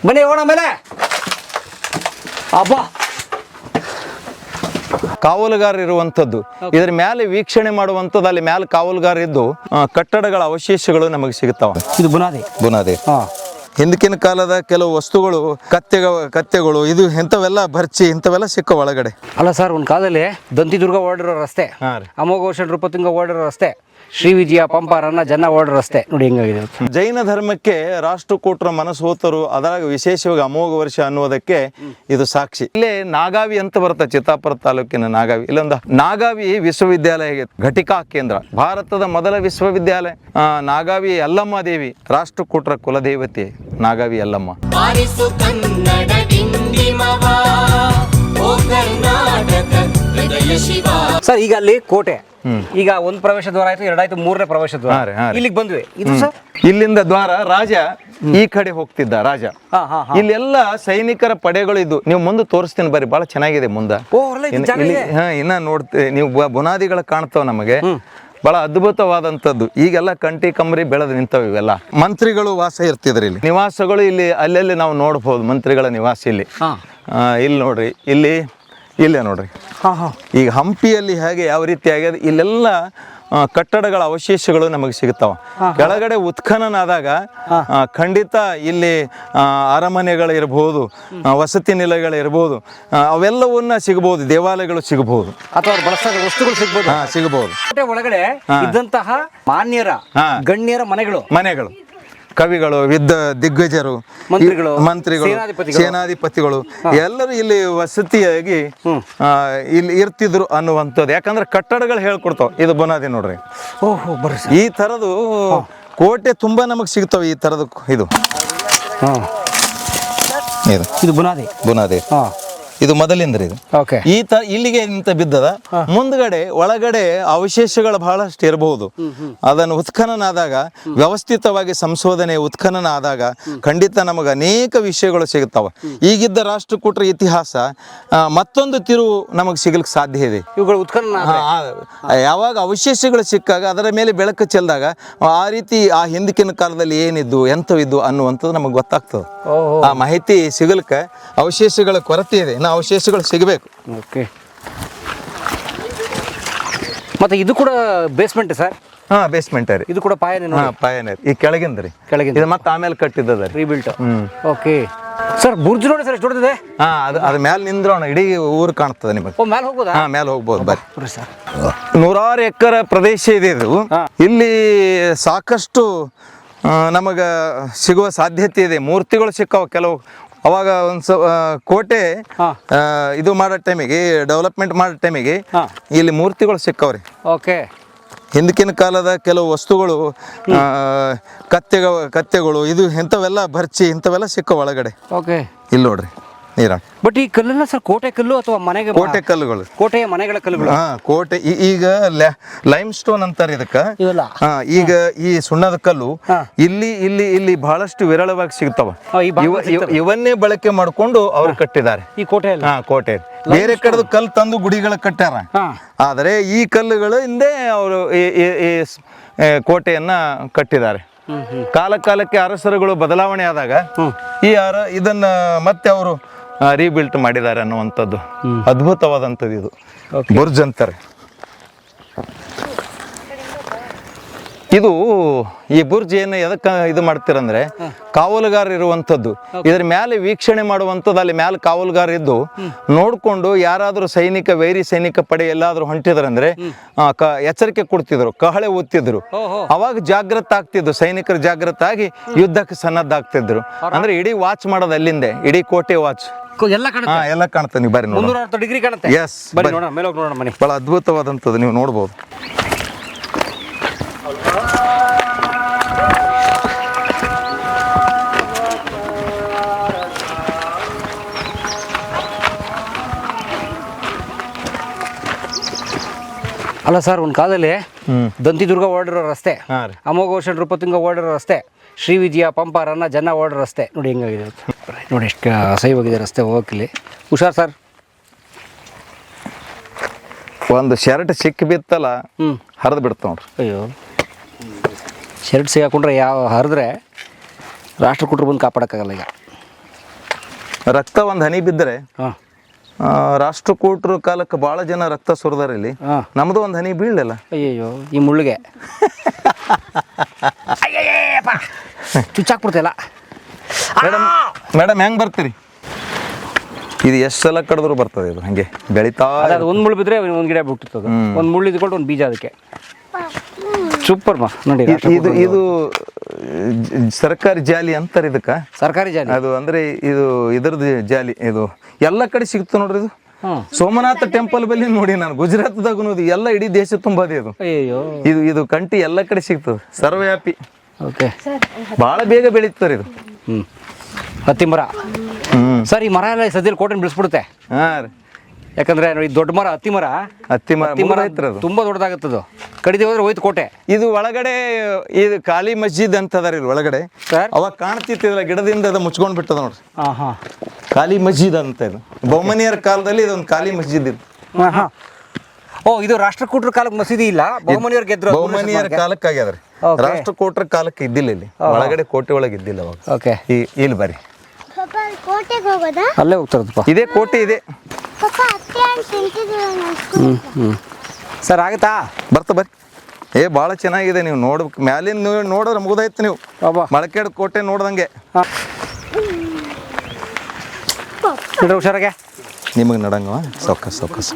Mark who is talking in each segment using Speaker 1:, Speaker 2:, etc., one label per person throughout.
Speaker 1: ಬನ್ನಿ ಹೋಗೋಣ ಮೇಲೆ. ಅಬ್ಬಾ,
Speaker 2: ಕಾವಲುಗಾರ ಇರುವಂಥದ್ದು, ಇದರ ಮೇಲೆ ವೀಕ್ಷಣೆ ಮಾಡುವಂಥದ್ದು. ಅಲ್ಲಿ ಮೇಲೆ ಕಾವಲುಗಾರ ಇದ್ದು ಕಟ್ಟಡಗಳ ಅವಶೇಷಗಳು ನಮಗೆ ಸಿಗುತ್ತಾವ.
Speaker 1: ಇದು ಬುನಾದಿ.
Speaker 2: ಹಿಂದಕಿನ ಕಾಲದ ಕೆಲವು ವಸ್ತುಗಳು, ಕತ್ತೆಗಳು, ಇದು ಇಂಥವೆಲ್ಲ ಬರ್ಚಿ ಇಂಥವೆಲ್ಲ ಸಿಕ್ಕ ಒಳಗಡೆ.
Speaker 1: ಅಲ್ಲ ಸರ್, ಒಂದು ಕಾಲದಲ್ಲಿ ದಂತಿದುರ್ಗ ಓಡಿರೋ ರಸ್ತೆ, ಅಮೋಘೋಷ ನೃಪತುಂಗ ಓಡಿರೋ ರಸ್ತೆ, ಶ್ರೀ ವಿಜಯ ಪಂಪ ರನ್ನ ಜನ ಓಡಿರೋ ರಸ್ತೆ ನೋಡಿ ಹೆಂಗಾಗಿದೆ.
Speaker 2: ಜೈನ ಧರ್ಮಕ್ಕೆ ರಾಷ್ಟ್ರಕೂಟರ ಮನಸೋತರು, ಅದರಾಗ ವಿಶೇಷವಾಗಿ ಅಮೋಘ ವರ್ಷ ಅನ್ನೋದಕ್ಕೆ ಇದು ಸಾಕ್ಷಿ. ಇಲ್ಲೇ ನಾಗಾವಿ ಅಂತ ಬರುತ್ತೆ, ಚಿತ್ತಾಪುರ ತಾಲೂಕಿನ ನಾಗಾವಿ. ಇಲ್ಲೊಂದು ನಾಗಾವಿ ವಿಶ್ವವಿದ್ಯಾಲಯ ಘಟಿಕಾ ಕೇಂದ್ರ, ಭಾರತದ ಮೊದಲ ವಿಶ್ವವಿದ್ಯಾಲಯ. ನಾಗಾವಿ ಯಲ್ಲಮ್ಮ ದೇವಿ ರಾಷ್ಟ್ರಕೂಟರ ಕುಲದೇವತೆ ನಾಗಾವಿ ಯಲ್ಲಮ್ಮ.
Speaker 1: ಸರ್, ಈಗ ಅಲ್ಲಿ ಕೋಟೆ, ಈಗ ಒಂದು ಪ್ರವೇಶ ದ್ವಾರ ಆಯ್ತು, ಎರಡಾಯ್ತು, ಮೂರನೇ ಪ್ರವೇಶ ದ್ವಾರ ಇಲ್ಲಿಗೆ ಬಂದ್ವಿ. ಇದು ಸರ್
Speaker 2: ಇಲ್ಲಿಂದ ದ್ವಾರ. ರಾಜ ಈ ಕಡೆ ಹೋಗ್ತಿದ್ದ ರಾಜ. ಇಲ್ಲೆಲ್ಲ ಸೈನಿಕರ ಪಡೆಗಳು ಇದ್ದು. ನೀವು ಮುಂದೆ ತೋರಿಸ್ತೀನಿ ಬರ್ರಿ, ಬಹಳ ಚೆನ್ನಾಗಿದೆ ಮುಂದೆ. ಇನ್ನ ನೋಡ್ತೀವಿ ನೀವು, ಬುನಾದಿಗಳು ಕಾಣ್ತಾವ ನಮಗೆ, ಬಹಳ ಅದ್ಭುತವಾದಂಥದ್ದು. ಈಗೆಲ್ಲ ಕಂಟಿ ಕಮರಿ ಬೆಳೆದು ನಿಂತವ. ಇವೆಲ್ಲ ಮಂತ್ರಿಗಳು ವಾಸ ಇರ್ತಿದ್ರಿ ಇಲ್ಲಿ. ನಿವಾಸಗಳು ಇಲ್ಲಿ ಅಲ್ಲೆಲ್ಲಿ ನಾವು ನೋಡ್ಬೋದು ಮಂತ್ರಿಗಳ ನಿವಾಸ ಇಲ್ಲಿ. ಇಲ್ಲಿ ನೋಡ್ರಿ, ಇಲ್ಲೇ ನೋಡ್ರಿ. ಈಗ ಹಂಪಿಯಲ್ಲಿ ಹೇಗೆ ಯಾವ ರೀತಿ ಆಗ್ಯದ, ಇಲ್ಲೆಲ್ಲ ಕಟ್ಟಡಗಳ ಅವಶೇಷಗಳು ನಮಗೆ ಸಿಗುತ್ತಾವ. ಕೆಳಗಡೆ ಉತ್ಖನನಾದಾಗ ಖಂಡಿತ ಇಲ್ಲಿ ಅರಮನೆಗಳಿರ್ಬೋದು, ವಸತಿ ನಿಲಯಗಳಿರ್ಬೋದು, ಅವೆಲ್ಲವನ್ನ ಸಿಗಬಹುದು. ದೇವಾಲಯಗಳು ಸಿಗಬಹುದು,
Speaker 1: ಅಥವಾ ಬಳಸಿದ ವಸ್ತುಗಳು
Speaker 2: ಸಿಗಬಹುದು.
Speaker 1: ಒಳಗಡೆ ಇದ್ದಂತಹ ಮಾನ್ಯರ ಗಣ್ಯರ ಮನೆಗಳು,
Speaker 2: ಕವಿಗಳು, ದಿಗ್ಗಜರು, ಮಂತ್ರಿಗಳು, ಸೇನಾಧಿಪತಿಗಳು ಎಲ್ಲರೂ ಇಲ್ಲಿ ವಸತಿಯಾಗಿ ಇಲ್ಲಿ ಇರ್ತಿದ್ರು ಅನ್ನುವಂಥದ್ದು. ಯಾಕಂದ್ರೆ ಕಟ್ಟಡಗಳು ಹೇಳ್ಕೊಡ್ತಾವ. ಇದು ಬುನಾದಿ ನೋಡ್ರಿ. ಈ ತರದು ಕೋಟೆ ತುಂಬಾ ನಮಗ್ ಸಿಗ್ತಾವ. ಈ ತರದ್ದು ಇದು ಬುನಾದಿ. ಇದು ಮೊದಲಿಂದ್ರಿ. ಇದು ಇಲ್ಲಿಗೆ ನಿಂತ ಬಿದ್ದದ. ಮುಂದ್ಗಡೆ ಒಳಗಡೆ ಅವಶೇಷಗಳು ಬಹಳಷ್ಟು ಇರಬಹುದು. ಅದನ್ನು ಉತ್ಖನನಾದಾಗ, ವ್ಯವಸ್ಥಿತವಾಗಿ ಸಂಶೋಧನೆ ಉತ್ಖನನ ಆದಾಗ ಖಂಡಿತ ನಮಗೆ ಅನೇಕ ವಿಷಯಗಳು ಸಿಗುತ್ತಾವ. ಈಗಿದ್ದ ರಾಷ್ಟ್ರಕೂಟರ ಇತಿಹಾಸ ಮತ್ತೊಂದು ತಿರುವು ನಮಗೆ ಸಿಗಲಿಕ್ಕೆ ಸಾಧ್ಯ ಇದೆ.
Speaker 1: ಇವುಗಳು ಉತ್ಖನನ
Speaker 2: ಯಾವಾಗ ಅವಶೇಷಗಳು ಸಿಕ್ಕಾಗ ಅದರ ಮೇಲೆ ಬೆಳಕು ಚೆಲ್ಲಿದಾಗ ಆ ರೀತಿ ಆ ಹಿಂದಕಿನ ಕಾಲದಲ್ಲಿ ಏನಿದ್ದು ಎಂಥವಿದ್ದು ಅನ್ನುವಂಥದ್ದು ನಮಗೆ ಗೊತ್ತಾಗ್ತದೆ. ಆ ಮಾಹಿತಿ ಸಿಗಲಿಕ್ಕೆ ಅವಶೇಷಗಳ ಕೊರತೆ ಇದೆ. ಅವಶೇಷಗಳು ಸಿಗಬೇಕು.
Speaker 1: ಮತ್ತೆ ಇದು ಕೂಡ ಬೇಸ್ಮೆಂಟ್ ಸರ್?
Speaker 2: ಬೇಸ್ಮೆಂಟ್ ರೀ.
Speaker 1: ಇದು ಕೂಡ
Speaker 2: ಪಾಯನೇರ್. ಈ ಕೆಳಗಿಂದ್ರಿ. ಇದು ಮತ್ತೆ ಆಮೇಲೆ ಕಟ್ಟಿದ್ದದ
Speaker 1: ರೀಬಿಲ್ಟ್. ಓಕೆ ಸರ್, ಬುರ್ಜ್ ನೋಡಿ ಸರ್, ಎಷ್ಟು ದೊಡ್ಡದಿದೆ.
Speaker 2: ಅದ್ರ ಮೇಲೆ ನಿಂದ್ರೋಣ ಇಡೀ ಊರು ಕಾಣ್ತದೆ ನಿಮಗೆ.
Speaker 1: ಮೇಲೆ ಹೋಗ್ಬೋದಾ?
Speaker 2: ಮೇಲೆ ಹೋಗ್ಬೋದು ಬರ್ರಿ ಸರ್. 100 ಎಕರೆ ಪ್ರದೇಶ ಇದೆ ಇದು. ಇಲ್ಲಿ ಸಾಕಷ್ಟು ನಮಗ ಸಿಗುವ ಸಾಧ್ಯತೆ ಇದೆ. ಮೂರ್ತಿಗಳು ಸಿಕ್ಕಾವ ಕೆಲವು. ಅವಾಗ ಕೋಟೆ ಇದು ಮಾಡೋ ಟೈಮಿಗೆ, ಡೆವಲಪ್ಮೆಂಟ್ ಮಾಡೋ ಟೈಮಿಗೆ ಇಲ್ಲಿ ಮೂರ್ತಿಗಳು ಸಿಕ್ಕವ್ರಿ. ಹಿಂದಕಿನ ಕಾಲದ ಕೆಲವು ವಸ್ತುಗಳು, ಕತ್ತೆಗಳು, ಇದು ಇಂಥವೆಲ್ಲ ಬರ್ಚಿ ಇಂಥವೆಲ್ಲ ಸಿಕ್ಕ ಒಳಗಡೆ. ಇಲ್ಲಿ ನೋಡ್ರಿ ನೀರ.
Speaker 1: ಬಟ್ ಈ ಕಲ್ಲೆಲ್ಲ ಸರ್ ಕೋಟೆ ಕಲ್ಲು ಅಥವಾ ಮನೆಗೆ?
Speaker 2: ಕೋಟೆ ಕಲ್ಲುಗಳು,
Speaker 1: ಕೋಟೆಯ ಮನೆಗಳ ಕಲ್ಲುಗಳು.
Speaker 2: ಕೋಟೆ. ಈಗ ಲೈಮ್ ಸ್ಟೋನ್ ಅಂತಾರೆ ಇದಕ್ಕ. ಈಗ ಈ ಸುಣ್ಣದ ಕಲ್ಲು ಇಲ್ಲಿ ಬಹಳಷ್ಟು ವಿರಳವಾಗಿ ಸಿಗ್ತಾವ. ಇವನ್ನೇ ಬಳಕೆ ಮಾಡ್ಕೊಂಡು ಅವ್ರು ಕಟ್ಟಿದ್ದಾರೆ ಈ ಕೋಟೆ. ಕೋಟೆ ಬೇರೆ ಕಡೆದು ಕಲ್ಲು ತಂದು ಗುಡಿಗಳ ಕಟ್ಟಾರ. ಆದರೆ ಈ ಕಲ್ಲುಗಳು ಹಿಂದೆ ಅವರು ಈ ಕೋಟೆಯನ್ನ ಕಟ್ಟಿದ್ದಾರೆ. ಕಾಲಕ್ಕೆ ಅರಸರುಗಳು ಬದಲಾವಣೆ ಆದಾಗ ಇದನ್ನ ಮತ್ತೆ ಅವರು ರೀಬಿಲ್ಟ್ ಮಾಡಿದ್ದಾರೆ ಅನ್ನುವಂಥದ್ದು ಅದ್ಭುತವಾದಂಥದ್ದು. ಇದು ಬುರ್ಜ್ ಅಂತಾರೆ. ಇದು ಈ ಬುರ್ಜ್ ಏನು ಎದಕ್ಕೆ ಇದು ಮಾಡ್ತೀರಂದ್ರೆ, ಕಾವಲುಗಾರ ಇರುವಂಥದ್ದು. ಇದರ ಮೇಲೆ ವೀಕ್ಷಣೆ ಮಾಡುವಂಥದ್ದು. ಅಲ್ಲಿ ಮೇಲೆ ಕಾವಲುಗಾರ ಇದ್ದು ನೋಡ್ಕೊಂಡು ಯಾರಾದ್ರೂ ವೈರಿ ಸೈನಿಕ ಪಡೆ ಎಲ್ಲಾದ್ರೂ ಹೊಂಟಿದ್ರಂದ್ರೆ ಎಚ್ಚರಿಕೆ ಕೊಡ್ತಿದ್ರು, ಕಹಳೆ ಓದ್ತಿದ್ರು. ಅವಾಗ ಜಾಗೃತ ಆಗ್ತಿದ್ರು ಸೈನಿಕರು. ಜಾಗೃತ ಆಗಿ ಯುದ್ಧಕ್ಕೆ ಸನ್ನದ್ಧಾಗ್ತಿದ್ರು. ಅಂದ್ರೆ ಇಡೀ ವಾಚ್ ಮಾಡೋದು ಅಲ್ಲಿಂದೆ, ಇಡೀ ಕೋಟೆ ವಾಚ್ ಎಲ್ಲ ಕಾಣುತ್ತೆ. ನೀವು ಬರ್ರಿ,
Speaker 1: 360 ಡಿಗ್ರಿ ಕಾಣುತ್ತೆ.
Speaker 2: ಬಹಳ ಅದ್ಭುತವಾದಂಥದ್ದು, ನೀವು ನೋಡ್ಬೋದು.
Speaker 1: ಅಲ್ಲ ಸರ್, ಒಂದು ಕಾಲದಲ್ಲಿ ದಂತಿದುರ್ಗ ಓಡಿರೋ ರಸ್ತೆ, ಅಮೋಘೋಷ ನೃಪತುಂಗ ಓಡಿರೋ ರಸ್ತೆ, ಶ್ರೀ ವಿಜಯ ಪಂಪ ರನ್ನ ಜನ ಓಡಿರೋ ರಸ್ತೆ ನೋಡಿ ಹೆಂಗಾಗಿದೆ. ನೋಡಿ ಎಷ್ಟು ಅಸಹ್ಯವಾಗಿದೆ ರಸ್ತೆ ಹೋಗಲಿ. ಹುಷಾರ್ ಸರ್.
Speaker 2: ಒಂದು ಶರ್ಟ್ ಸಿಕ್ಕಿ ಬಿತ್ತಲ್ಲ, ಹರಿದು ಬಿಡ್ತಾವ ನೋಡ್ರಿ.
Speaker 1: ಅಯ್ಯೋ, ಶರ್ಟ್ ಸಿಗಾಕೊಂಡ್ರೆ ಹರಿದ್ರೆ ರಾಷ್ಟ್ರಕೂಟರು ಬಂದು ಕಾಪಾಡೋಕ್ಕಾಗಲ್ಲ. ಈಗ
Speaker 2: ರಕ್ತ ಒಂದು ಹನಿ ಬಿದ್ದರೆ
Speaker 1: ಹಾಂ
Speaker 2: ರಾಷ್ಟ್ರಕೂಟರ ಕಾಲಕ್ಕೆ ಭಾಳ ಜನ ರಕ್ತ ಸುರಿದಾರೆ ಇಲ್ಲಿ.
Speaker 1: ಹಾಂ
Speaker 2: ನಮ್ದು ಒಂದು ಹನಿ ಬೀಳಲಿಲ್ಲ.
Speaker 1: ಅಯ್ಯಯ್ಯೋ ಈ ಮುಳ್ಳಿಗೆ ಅಯ್ಯಯ್ಯಪ್ಪ ಚುಚ್ಚಾಕ್ಬಿಡ್ತಿಲ್ಲ.
Speaker 2: ಮೇಡಮ್ ಹೆಂಗೆ ಬರ್ತೀರಿ? ಇದು ಎಷ್ಟು ಸಲ ಕಡಿದ್ರು ಬರ್ತದೆ, ಇದು ಹಂಗೆ ಬೆಳಿತಾ.
Speaker 1: ಅದು ಒಂದು ಮುಳ್ಳು ಬಿದ್ದರೆ ಒಂದು ಗಿಡ ಬಿಟ್ಟಿರ್ತದೆ. ಒಂದು ಮುಳ್ಳು ಇದ್ಕೊಂಡು ಒಂದು ಬೀಜ ಅದಕ್ಕೆ. ಸೂಪರ್ ಮಾ ನೋಡಿ.
Speaker 2: ಇದು ಸರ್ಕಾರಿ ಜಾಲಿ ಅಂತಾರೆ ಇದಕ್ಕೆ.
Speaker 1: ಸರ್ಕಾರಿ ಜಾಲಿ
Speaker 2: ಅದು ಅಂದ್ರೆ ಇದು ಇದರದ್ದು ಜಾಲಿ. ಇದು ಎಲ್ಲ ಕಡೆ ಸಿಗ್ತು ನೋಡ್ರಿ. ಇದು ಸೋಮನಾಥ ಟೆಂಪಲ್ ಬಲ್ಲಿ ನೋಡಿ, ನಾನು ಗುಜರಾತ್ದಾಗ ಎಲ್ಲ ಇಡೀ ದೇಶ ತುಂಬ ಅದೇ. ಇದು
Speaker 1: ಅಯ್ಯೋ
Speaker 2: ಇದು ಕಂಟಿ ಎಲ್ಲ ಕಡೆ ಸಿಗ್ತದೆ, ಸರ್ವವ್ಯಾಪಿ.
Speaker 1: ಓಕೆ
Speaker 2: ಭಾಳ ಬೇಗ ಬೆಳೀತಾರೆ ಇದು.
Speaker 1: ಹತ್ತಿ ಮರ. ಸರ್ ಈ ಮರ ಎಲ್ಲ ಸದ್ಯದಲ್ಲಿ ಕೋಟೆನ ಬಿಡಿಸ್ಬಿಡುತ್ತೆ.
Speaker 2: ಹಾಂ ರೀ,
Speaker 1: ಯಾಕಂದ್ರೆ ನೋಡಿ ದೊಡ್ಡ ಮರ ಹತ್ತಿ ಮರ
Speaker 2: ಐತ್ರಿ, ಅದು
Speaker 1: ತುಂಬಾ ದೊಡ್ಡದಾಗುತ್ತದು. ಕಡಿದೆ ಹೋದ್ರೆ ಹೋಯ್ತು ಕೋಟೆ.
Speaker 2: ಇದು ಒಳಗಡೆ ಇದು ಖಾಲಿ ಮಸ್ಜಿದ್ ಅಂತ ಅದಾರ ಇಲ್ಲಿ ಒಳಗಡೆ.
Speaker 1: ಸರ್
Speaker 2: ಅವಾಗ ಕಾಣ್ತಿತ್ತಿಲ್ಲ, ಗಿಡದಿಂದ ಅದು ಮುಚ್ಕೊಂಡ್ ಬಿಟ್ಟದ ನೋಡ್ರಿ.
Speaker 1: ಹಾಂ ಹಾಂ
Speaker 2: ಖಾಲಿ ಮಸ್ಜಿದ್ ಅಂತ. ಇದು ಬಹುಮನಿಯರ ಕಾಲದಲ್ಲಿ ಇದೊಂದು ಖಾಲಿ ಮಸ್ಜಿದ್ ಇತ್ತು.
Speaker 1: ಹಾಂ ಹಾಂ ಓ ಇದು ರಾಷ್ಟ್ರಕೂಟರ ಕಾಲಕ್ಕೆ ಮಸೀದಿ ಇಲ್ಲ, ಬಹುಮನಿಯವ್ರು ಗೆದ್ರು.
Speaker 2: ಬಹುಮನಿಯರ ಕಾಲಕ್ಕೆ ಆಗ್ಯಾದ್ರಿ, ರಾಷ್ಟ್ರಕೂಟರ ಕಾಲಕ್ಕೆ ಇದ್ದಿಲ್ಲ. ಇಲ್ಲಿ ಒಳಗಡೆ ಕೋಟೆ ಒಳಗೆ ಇದ್ದಿಲ್ಲ ಅವಾಗ.
Speaker 1: ಓಕೆ
Speaker 2: ಇಲ್ಲಿ ಬರ್ರಿ,
Speaker 3: ಕೋಟೆಗೆ ಹೋಗೋದಾ?
Speaker 1: ಅಲ್ಲೇ ಹೋಗ್ತಾರದಪ್ಪ.
Speaker 2: ಇದೇ ಕೋಟೆ ಇದೆ.
Speaker 1: ಸರ್ ಆಗುತ್ತಾ?
Speaker 2: ಬರ್ತಾ ಬರ್ರಿ. ಭಾಳ ಚೆನ್ನಾಗಿದೆ. ನೀವು ನೋಡ್ಬೇಕು, ಮ್ಯಾಲಿನ ನೀವು ನೋಡಿದ್ರೆ ಮುಗಿದಾಯ್ತು. ನೀವು ಮಳಕೇಡ್ ಕೋಟೆ ನೋಡ್ದಂಗೆ.
Speaker 1: ಹುಷಾರಾಗೆ
Speaker 2: ನಿಮಗೆ ನಡಂಗವ ಸೌಕಸ್ ಸೌಕಸ್.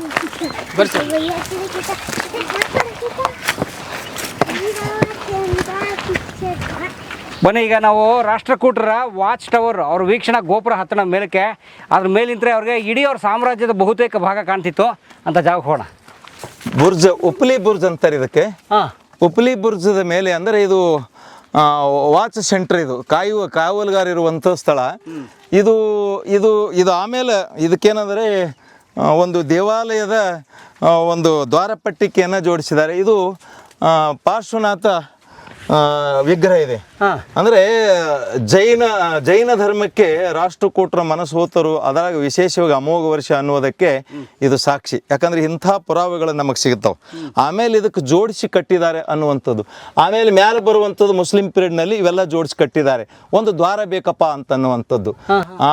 Speaker 1: ಬನ್ನಿ, ಈಗ ನಾವು ರಾಷ್ಟ್ರಕೂಟರ ವಾಚ್ ಟವರ್ ಅವ್ರ ವೀಕ್ಷಣಾ ಗೋಪುರ ಹತ್ತಣ ಮೇಲಕ್ಕೆ. ಅದ್ರ ಮೇಲಿಂದ್ರೆ ಅವ್ರಿಗೆ ಇಡೀ ಅವ್ರ ಸಾಮ್ರಾಜ್ಯದ ಬಹುತೇಕ ಭಾಗ ಕಾಣ್ತಿತ್ತು ಅಂತ ಜಾಗ ಹೋಗೋಣ.
Speaker 2: ಬುರ್ಜ್, ಉಪ್ಲಿ ಬುರ್ಜ್ ಅಂತಾರೆ ಇದಕ್ಕೆ. ಉಪ್ಲಿ ಬುರ್ಜದ ಮೇಲೆ ಅಂದರೆ ಇದು ವಾಚ್ ಸೆಂಟರ್, ಇದು ಕಾವಲುಗಾರ ಇರುವಂಥ ಸ್ಥಳ. ಇದು ಇದು ಇದು ಆಮೇಲೆ ಇದಕ್ಕೇನಂದರೆ ಒಂದು ದೇವಾಲಯದ ಒಂದು ದ್ವಾರಪಟ್ಟಿಕೆಯನ್ನು ಜೋಡಿಸಿದ್ದಾರೆ. ಇದು ಪಾರ್ಶ್ವನಾಥ ವಿಗ್ರಹ ಇದೆ. ಅಂದರೆ ಜೈನ ಧರ್ಮಕ್ಕೆ ರಾಷ್ಟ್ರಕೂಟರ ಮನಸ್ಸೋತರು, ಅದರಾಗ ವಿಶೇಷವಾಗಿ ಅಮೋಘ ವರ್ಷ ಅನ್ನೋದಕ್ಕೆ ಇದು ಸಾಕ್ಷಿ. ಯಾಕಂದ್ರೆ ಇಂಥ ಪುರಾವೆಗಳು ನಮಗೆ ಸಿಗ್ತಾವೆ. ಆಮೇಲೆ ಇದಕ್ಕೆ ಜೋಡಿಸಿ ಕಟ್ಟಿದ್ದಾರೆ ಅನ್ನುವಂಥದ್ದು. ಆಮೇಲೆ ಮ್ಯಾಲೆ ಬರುವಂಥದ್ದು ಮುಸ್ಲಿಂ ಪೀರಿಯಡ್ನಲ್ಲಿ ಇವೆಲ್ಲ ಜೋಡಿಸಿ ಕಟ್ಟಿದ್ದಾರೆ. ಒಂದು ದ್ವಾರ ಬೇಕಪ್ಪ ಅಂತ ಅನ್ನುವಂಥದ್ದು.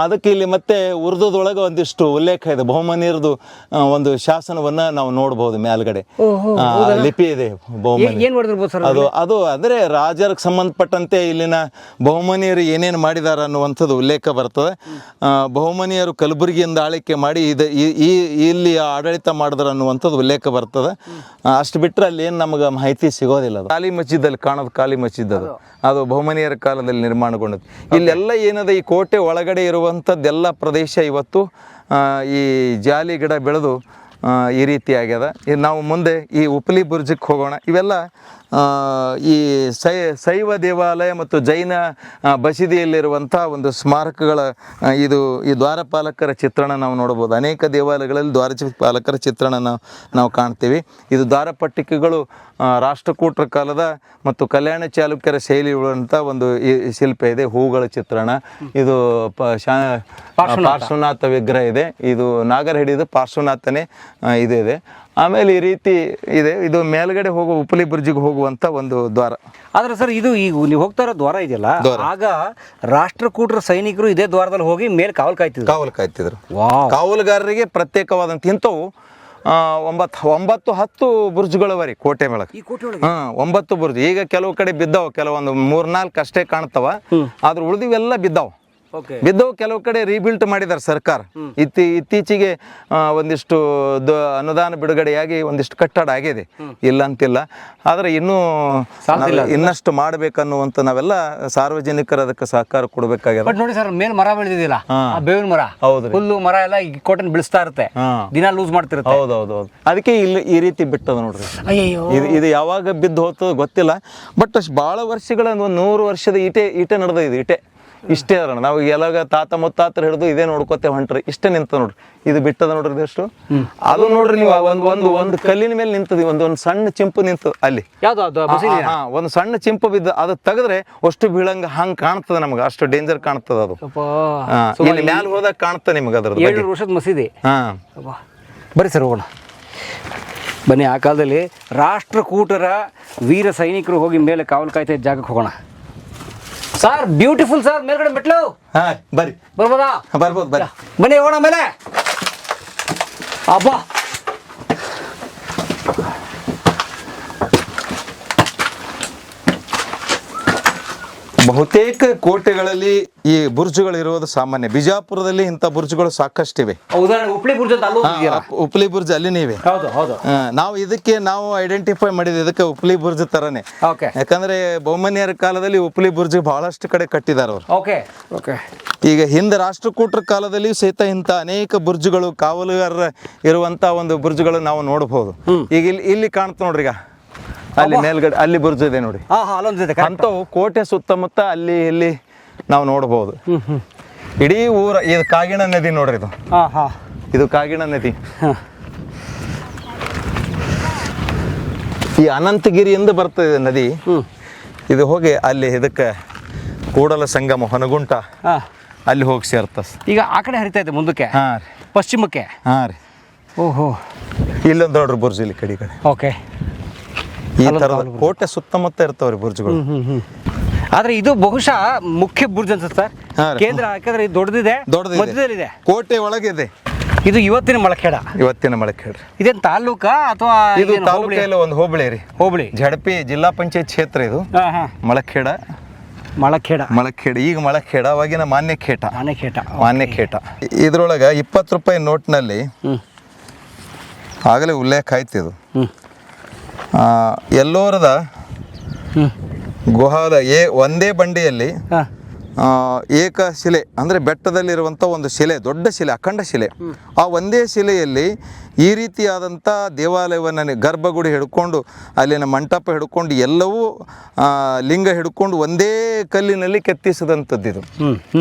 Speaker 2: ಅದಕ್ಕೆ ಇಲ್ಲಿ ಮತ್ತೆ ಉರ್ದುದೊಳಗೆ ಒಂದಿಷ್ಟು ಉಲ್ಲೇಖ ಇದೆ. ಬಹುಮನಿಯರದು ಒಂದು ಶಾಸನವನ್ನ ನಾವು ನೋಡ್ಬೋದು ಮೇಲ್ಗಡೆ. ಲಿಪಿ ಇದೆ ಬಹುಮನಿ. ಅದು ಅಂದ್ರೆ ರಾಜರಿಗೆ ಸಂಬಂಧಪಟ್ಟಂತೆ ಇಲ್ಲಿನ ಬಹುಮನಿಯರು ಏನೇನು ಮಾಡಿದಾರ ಅನ್ನುವಂಥದ್ದು ಉಲ್ಲೇಖ ಬರ್ತದೆ. ಬಹುಮನಿಯರು ಕಲಬುರಗಿಯಿಂದ ಆಳ್ವಿಕೆ ಮಾಡಿ ಇಲ್ಲಿ ಆಡಳಿತ ಮಾಡಿದ್ರು ಅನ್ನುವಂಥದ್ದು ಉಲ್ಲೇಖ ಬರ್ತದೆ. ಅಷ್ಟು ಬಿಟ್ಟರೆ ಅಲ್ಲಿ ಏನು ನಮಗೆ ಮಾಹಿತಿ ಸಿಗೋದಿಲ್ಲ. ಅದು ಖಾಲಿ ಮಸ್ಜಿದಲ್ಲಿ ಕಾಣೋದು ಖಾಲಿ ಮಸ್ಜಿದ್ ಅದು ಬಹುಮನಿಯರ ಕಾಲದಲ್ಲಿ ನಿರ್ಮಾಣಗೊಂಡದ್ದು. ಇಲ್ಲೆಲ್ಲ ಏನದ ಈ ಕೋಟೆ ಒಳಗಡೆ ಇರುವಂಥದ್ದೆಲ್ಲ ಪ್ರದೇಶ ಇವತ್ತು ಈ ಜಾಲಿ ಗಿಡ ಬೆಳೆದು ಈ ರೀತಿ ಆಗ್ಯದ. ನಾವು ಮುಂದೆ ಈ ಉಪ್ಲಿ ಬುರ್ಜಕ್ಕೆ ಹೋಗೋಣ. ಇವೆಲ್ಲ ಈ ಶೈವ ದೇವಾಲಯ ಮತ್ತು ಜೈನ ಬಸದಿಯಲ್ಲಿರುವಂಥ ಒಂದು ಸ್ಮಾರಕಗಳ ಈ ದ್ವಾರಪಾಲಕರ ಚಿತ್ರಣ ನಾವು ನೋಡ್ಬೋದು. ಅನೇಕ ದೇವಾಲಯಗಳಲ್ಲಿ ದ್ವಾರಪಾಲಕರ ಚಿತ್ರಣ ನಾವು ಕಾಣ್ತೀವಿ. ಇದು ದ್ವಾರಪಟ್ಟಿಕೆಗಳು ರಾಷ್ಟ್ರಕೂಟರ ಕಾಲದ ಮತ್ತು ಕಲ್ಯಾಣ ಚಾಲುಕ್ಯರ ಶೈಲಿ ಉಳ್ಳಂಥ ಒಂದು ಈ ಶಿಲ್ಪ ಇದೆ. ಹೂಗಳ ಚಿತ್ರಣ. ಇದು ಪಾರ್ಶ್ವನಾಥ ವಿಗ್ರಹ ಇದೆ. ಇದು ನಾಗರ ಹಿಡಿದು ಪಾರ್ಶ್ವನಾಥನೇ ಇದೆ. ಆಮೇಲೆ ಈ ರೀತಿ ಇದೆ. ಇದು ಮೇಲ್ಗಡೆ ಹೋಗುವ ಉಪ್ಲಿ ಬ್ರಿಡ್ಜಿಗೆ ಹೋಗುವಂತ ಒಂದು ದ್ವಾರ.
Speaker 1: ಆದ್ರೆ ಸರ್ ಇದು ಈಗ ನೀವು ಹೋಗ್ತಾ ಇರೋ ದ್ವಾರ ಇದೆಯಲ್ಲ, ಆಗ ರಾಷ್ಟ್ರಕೂಟರ ಸೈನಿಕರು ಇದೇ ದ್ವಾರದಲ್ಲಿ ಹೋಗಿ ಮೇಲೆ ಕಾವಲು ಕಾಯ್ತಿದ್ರು.
Speaker 2: ಕಾವಲುಗಾರರಿಗೆ ಪ್ರತ್ಯೇಕವಾದಂತ ಇಂಥವು 9-10 ಬುರ್ಜ್ಗಳವರಿ ಕೋಟೆ ಮೇಳಕ್ಕೆ. 9 ಬುರ್ಜ್. ಈಗ ಕೆಲವು ಕಡೆ ಬಿದ್ದಾವ, ಕೆಲವೊಂದು 3-4 ಅಷ್ಟೇ ಕಾಣ್ತಾವ. ಆದ್ರೆ ಉಳಿದಿವೆಲ್ಲ ಬಿದ್ದಾವ. ಬಿದ್ದವು. ಕೆಲವು ಕಡೆ ರೀಬಿಲ್ಟ್ ಮಾಡಿದ್ದಾರೆ ಸರ್ಕಾರ. ಇತ್ತೀಚೆಗೆ ಒಂದಿಷ್ಟು ಅನುದಾನ ಬಿಡುಗಡೆಯಾಗಿ ಒಂದಿಷ್ಟು ಕಟ್ಟಡ ಆಗಿದೆ, ಇಲ್ಲ ಅಂತಿಲ್ಲ. ಆದ್ರೆ ಇನ್ನಷ್ಟು ಮಾಡ್ಬೇಕನ್ನುವಂತ ನಾವೆಲ್ಲ ಸಾರ್ವಜನಿಕರ ಅದಕ್ಕೆ ಸಹಕಾರ ಕೊಡ್ಬೇಕಾಗ್ಯದ.
Speaker 1: ನೋಡಿ ಸರ್, ಮೇಲ್ ಮರ ಬೆಳೆದಿಲ್ಲ, ಬೇವಿನ ಮರ, ಹುಲ್ಲು ಮರ ಎಲ್ಲ ಈ ಕೋಟೆನ ಬೆಳೆಸ್ತಾ ಇರುತ್ತೆ, ದಿನ ಲೂಸ್ ಮಾಡ್ತಿರುತ್ತೆ.
Speaker 2: ಹೌದೌದು. ಅದಕ್ಕೆ ಇಲ್ಲಿ ಈ ರೀತಿ ಬಿಟ್ಟದ ನೋಡ್ರಿ. ಇದು ಯಾವಾಗ ಬಿದ್ದು ಹೋಗ್ತದ ಗೊತ್ತಿಲ್ಲ. ಬಟ್ ಬಹಳ ವರ್ಷಗಳ 100 ವರ್ಷದ ಈಟೆ ನಡೆದ ಇದು. ಇಷ್ಟೇ ಅದ. ನಾವು ಎಲ್ಲಾಗ ತಾತ ಮುತ್ತಾತರ ಹಿಡಿದು ಇದೇ ನೋಡ್ಕೋತೇವೆ ಹೊಂಟ್ರಿ. ಇಷ್ಟೇ ನಿಂತ ನೋಡ್ರಿ. ಇದು ಬಿಟ್ಟದ ನೋಡ್ರಿ ಎಷ್ಟು. ಅದು ನೋಡ್ರಿ ನೀವು ಒಂದು ಕಲ್ಲಿನ ಮೇಲೆ ನಿಂತದ. ಒಂದು ಸಣ್ಣ ಚಿಂಪು ನಿಂತದ ಅಲ್ಲಿ. ಒಂದು ಸಣ್ಣ ಚಿಂಪು ಬಿದ್ದ. ಅದು ತೆಗೆದ್ರೆ ಅಷ್ಟು ಬೀಳಂಗ ಹಂಗ್ ಕಾಣ್ತದ ನಮ್ಗೆ. ಅಷ್ಟು ಡೇಂಜರ್ ಕಾಣ್ತದ ಅದು. ಇಲ್ಲಿ ಮ್ಯಾಲ ಹೋದಾಗ ಕಾಣ್ತದೆ ನಿಮ್ಗೆ ಅದ್ರ
Speaker 1: 700 ವರ್ಷದ ಮಸೀದಿ. ಬರೀ ಸರ್ ಹೋಗೋಣ ಬನ್ನಿ. ಆ ಕಾಲದಲ್ಲಿ ರಾಷ್ಟ್ರಕೂಟರ ವೀರ ಸೈನಿಕರು ಹೋಗಿ ಮೇಲೆ ಕಾವಲು ಕಾಯ್ತಾ ಜಾಗಕ್ಕೆ ಹೋಗೋಣ. ಸರ್ ಬ್ಯೂಟಿಫುಲ್ ಸರ್, ಮೇಲ್ಗಡೆ ಮೆಟ್ಲು.
Speaker 2: ಹಾ ಬರ್ರಿ,
Speaker 1: ಬರ್ಬೋದಾ?
Speaker 2: ಬರ್ಬೋದು ಬರ್ರಿ.
Speaker 1: ಬನ್ನಿ ಹೋಗೋಣ ಮೇಲೆ. ಅಬ್ಬಾ,
Speaker 2: ಬಹುತೇಕ ಕೋಟೆಗಳಲ್ಲಿ ಈ ಬುರ್ಜುಗಳು ಇರುವುದು ಸಾಮಾನ್ಯ. ಬಿಜಾಪುರದಲ್ಲಿ ಇಂಥ ಬುರ್ಜುಗಳು ಸಾಕಷ್ಟಿವೆ.
Speaker 1: ಉದಾಹರಣೆ ಉಪ್ಳಿ ಬುರ್ಜ್ ಅಂತ ಅಲ್ಲೂ ಇದೆಯಲ್ಲ?
Speaker 2: ಉಪ್ಲಿ ಬುರ್ಜ್ ಅಲ್ಲಿನೇ ಇವೆ.
Speaker 1: ಹೌದು ಹೌದು.
Speaker 2: ನಾವು ಇದಕ್ಕೆ ಐಡೆಂಟಿಫೈ ಮಾಡಿದ್ವಿ, ಇದಕ್ಕೆ ಉಪ್ಲಿ ಬುರ್ಜ್ ತರನೇ.
Speaker 1: ಓಕೆ.
Speaker 2: ಯಾಕಂದ್ರೆ ಬಹುಮನಿಯರ ಕಾಲದಲ್ಲಿ ಉಪ್ಲಿ ಬುರ್ಜ್ ಬಹಳಷ್ಟು ಕಡೆ ಕಟ್ಟಿದ್ದಾರೆ ಅವರು.
Speaker 1: Okay okay.
Speaker 2: ಈಗ ಹಿಂದೆ ರಾಷ್ಟ್ರಕೂಟರ ಕಾಲದಲ್ಲಿ ಸಹಿತ ಇಂಥ ಅನೇಕ ಬುರ್ಜುಗಳು, ಕಾವಲುಗಾರರ ಇರುವಂತ ಒಂದು ಬುರ್ಜುಗಳು ನಾವು ನೋಡಬಹುದು. ಈಗ ಇಲ್ಲಿ ಕಾಣ್ತ ನೋಡ್ರಿ, ಈಗ ಅಲ್ಲಿ ಮೇಲ್ಗಡೆ ಅಲ್ಲಿ ಬುರ್ಜ್ ಇದೆ ನೋಡಿ. ಅಂಥವು ಕೋಟೆ ಸುತ್ತಮುತ್ತ ಅಲ್ಲಿ ಇಲ್ಲಿ ನಾವು ನೋಡಬಹುದು. ಇಡೀ ಊರ ಇದು ಕಾಗಿಣ ನದಿ ನೋಡ್ರಿ, ಇದು ಕಾಗಿಣ ನದಿ. ಈ ಅನಂತಗಿರಿಯಿಂದ ಬರ್ತದೆ ನದಿ. ಇದು ಹೋಗಿ ಅಲ್ಲಿ ಇದಕ್ಕೆ ಕೂಡಲ ಸಂಗಮ ಹೊನಗುಂಟ ಅಲ್ಲಿ ಹೋಗಿ ಸೇರ್ತ.
Speaker 1: ಈಗ ಆ ಕಡೆ ಹರಿತಾ ಇದೆ ಮುಂದಕ್ಕೆ,
Speaker 2: ಹಾಂ ರೀ,
Speaker 1: ಪಶ್ಚಿಮಕ್ಕೆ.
Speaker 2: ಹಾಂ ರೀ.
Speaker 1: ಓಹೋ,
Speaker 2: ಇಲ್ಲೊಂದು ನೋಡ್ರಿ ಬುರ್ಜ್, ಇಲ್ಲಿ ಕಡೆ.
Speaker 1: ಓಕೆ.
Speaker 2: ಈ ತರದ ಕೋಟೆ ಸುತ್ತಮುತ್ತ ಇರ್ತಾವ್ರಿ ಬುರ್ಜ್ಗಳು.
Speaker 1: ಆದ್ರೆ ಇದು ಬಹುಶಃ ಮುಖ್ಯ ಬುರ್ಜ್ ಅನ್ಸುತ್ತೆ ಸರ್. ಕೇಂದ್ರ, ಯಾಕಂದ್ರೆ ಇದು ದೊಡ್ಡದಿದೆ, ಮಧ್ಯದಲ್ಲಿದೆ,
Speaker 2: ಕೋಟೆ ಒಳಗಿದೆ.
Speaker 1: ಇದು ಇವತ್ತಿನ ಮಳಖೇಡ.
Speaker 2: ಇವತ್ತಿನ ಮಳಖೇಡ
Speaker 1: ಇದೇನು ತಾಲೂಕಾ ಅಥವಾ
Speaker 2: ಇದು ತಾಲೂಕಲ್ಲಿ ಒಂದು ಹೋಬಳಿ ರೀ.
Speaker 1: ಹೋಬಳಿ
Speaker 2: ಜಡಪಿ ಜಿಲ್ಲಾ ಪಂಚಾಯತ್ ಕ್ಷೇತ್ರ ಇದು. ಮಳಖೇಡ. ಮಳಖೇಡ ಈಗ ಮಳಖೇಡ, ಅವಾಗಿನ ಮಾನ್ಯಖೇಟ. ಇದ್ರೊಳಗ 20 ರೂಪಾಯಿ ನೋಟ್ನಲ್ಲಿ ಆಗಲೇ ಉಲ್ಲೇಖ ಆಯ್ತು. ಇದು ಎಲ್ಲೋರದ ಗುಹಾಲ ಒಂದೇ ಬಂಡಿಯಲ್ಲಿ ಏಕ ಶಿಲೆ ಅಂದರೆ ಬೆಟ್ಟದಲ್ಲಿರುವಂಥ ಒಂದು ಶಿಲೆ, ದೊಡ್ಡ ಶಿಲೆ, ಅಖಂಡ ಶಿಲೆ. ಆ ಒಂದೇ ಶಿಲೆಯಲ್ಲಿ ಈ ರೀತಿಯಾದಂಥ ದೇವಾಲಯವನ್ನು ಗರ್ಭಗುಡಿ ಹಿಡ್ಕೊಂಡು, ಅಲ್ಲಿನ ಮಂಟಪ ಹಿಡ್ಕೊಂಡು, ಎಲ್ಲವೂ ಲಿಂಗ ಹಿಡ್ಕೊಂಡು ಒಂದೇ ಕಲ್ಲಿನಲ್ಲಿ ಕೆತ್ತಿಸಿದಂಥದ್ದು ಇದು.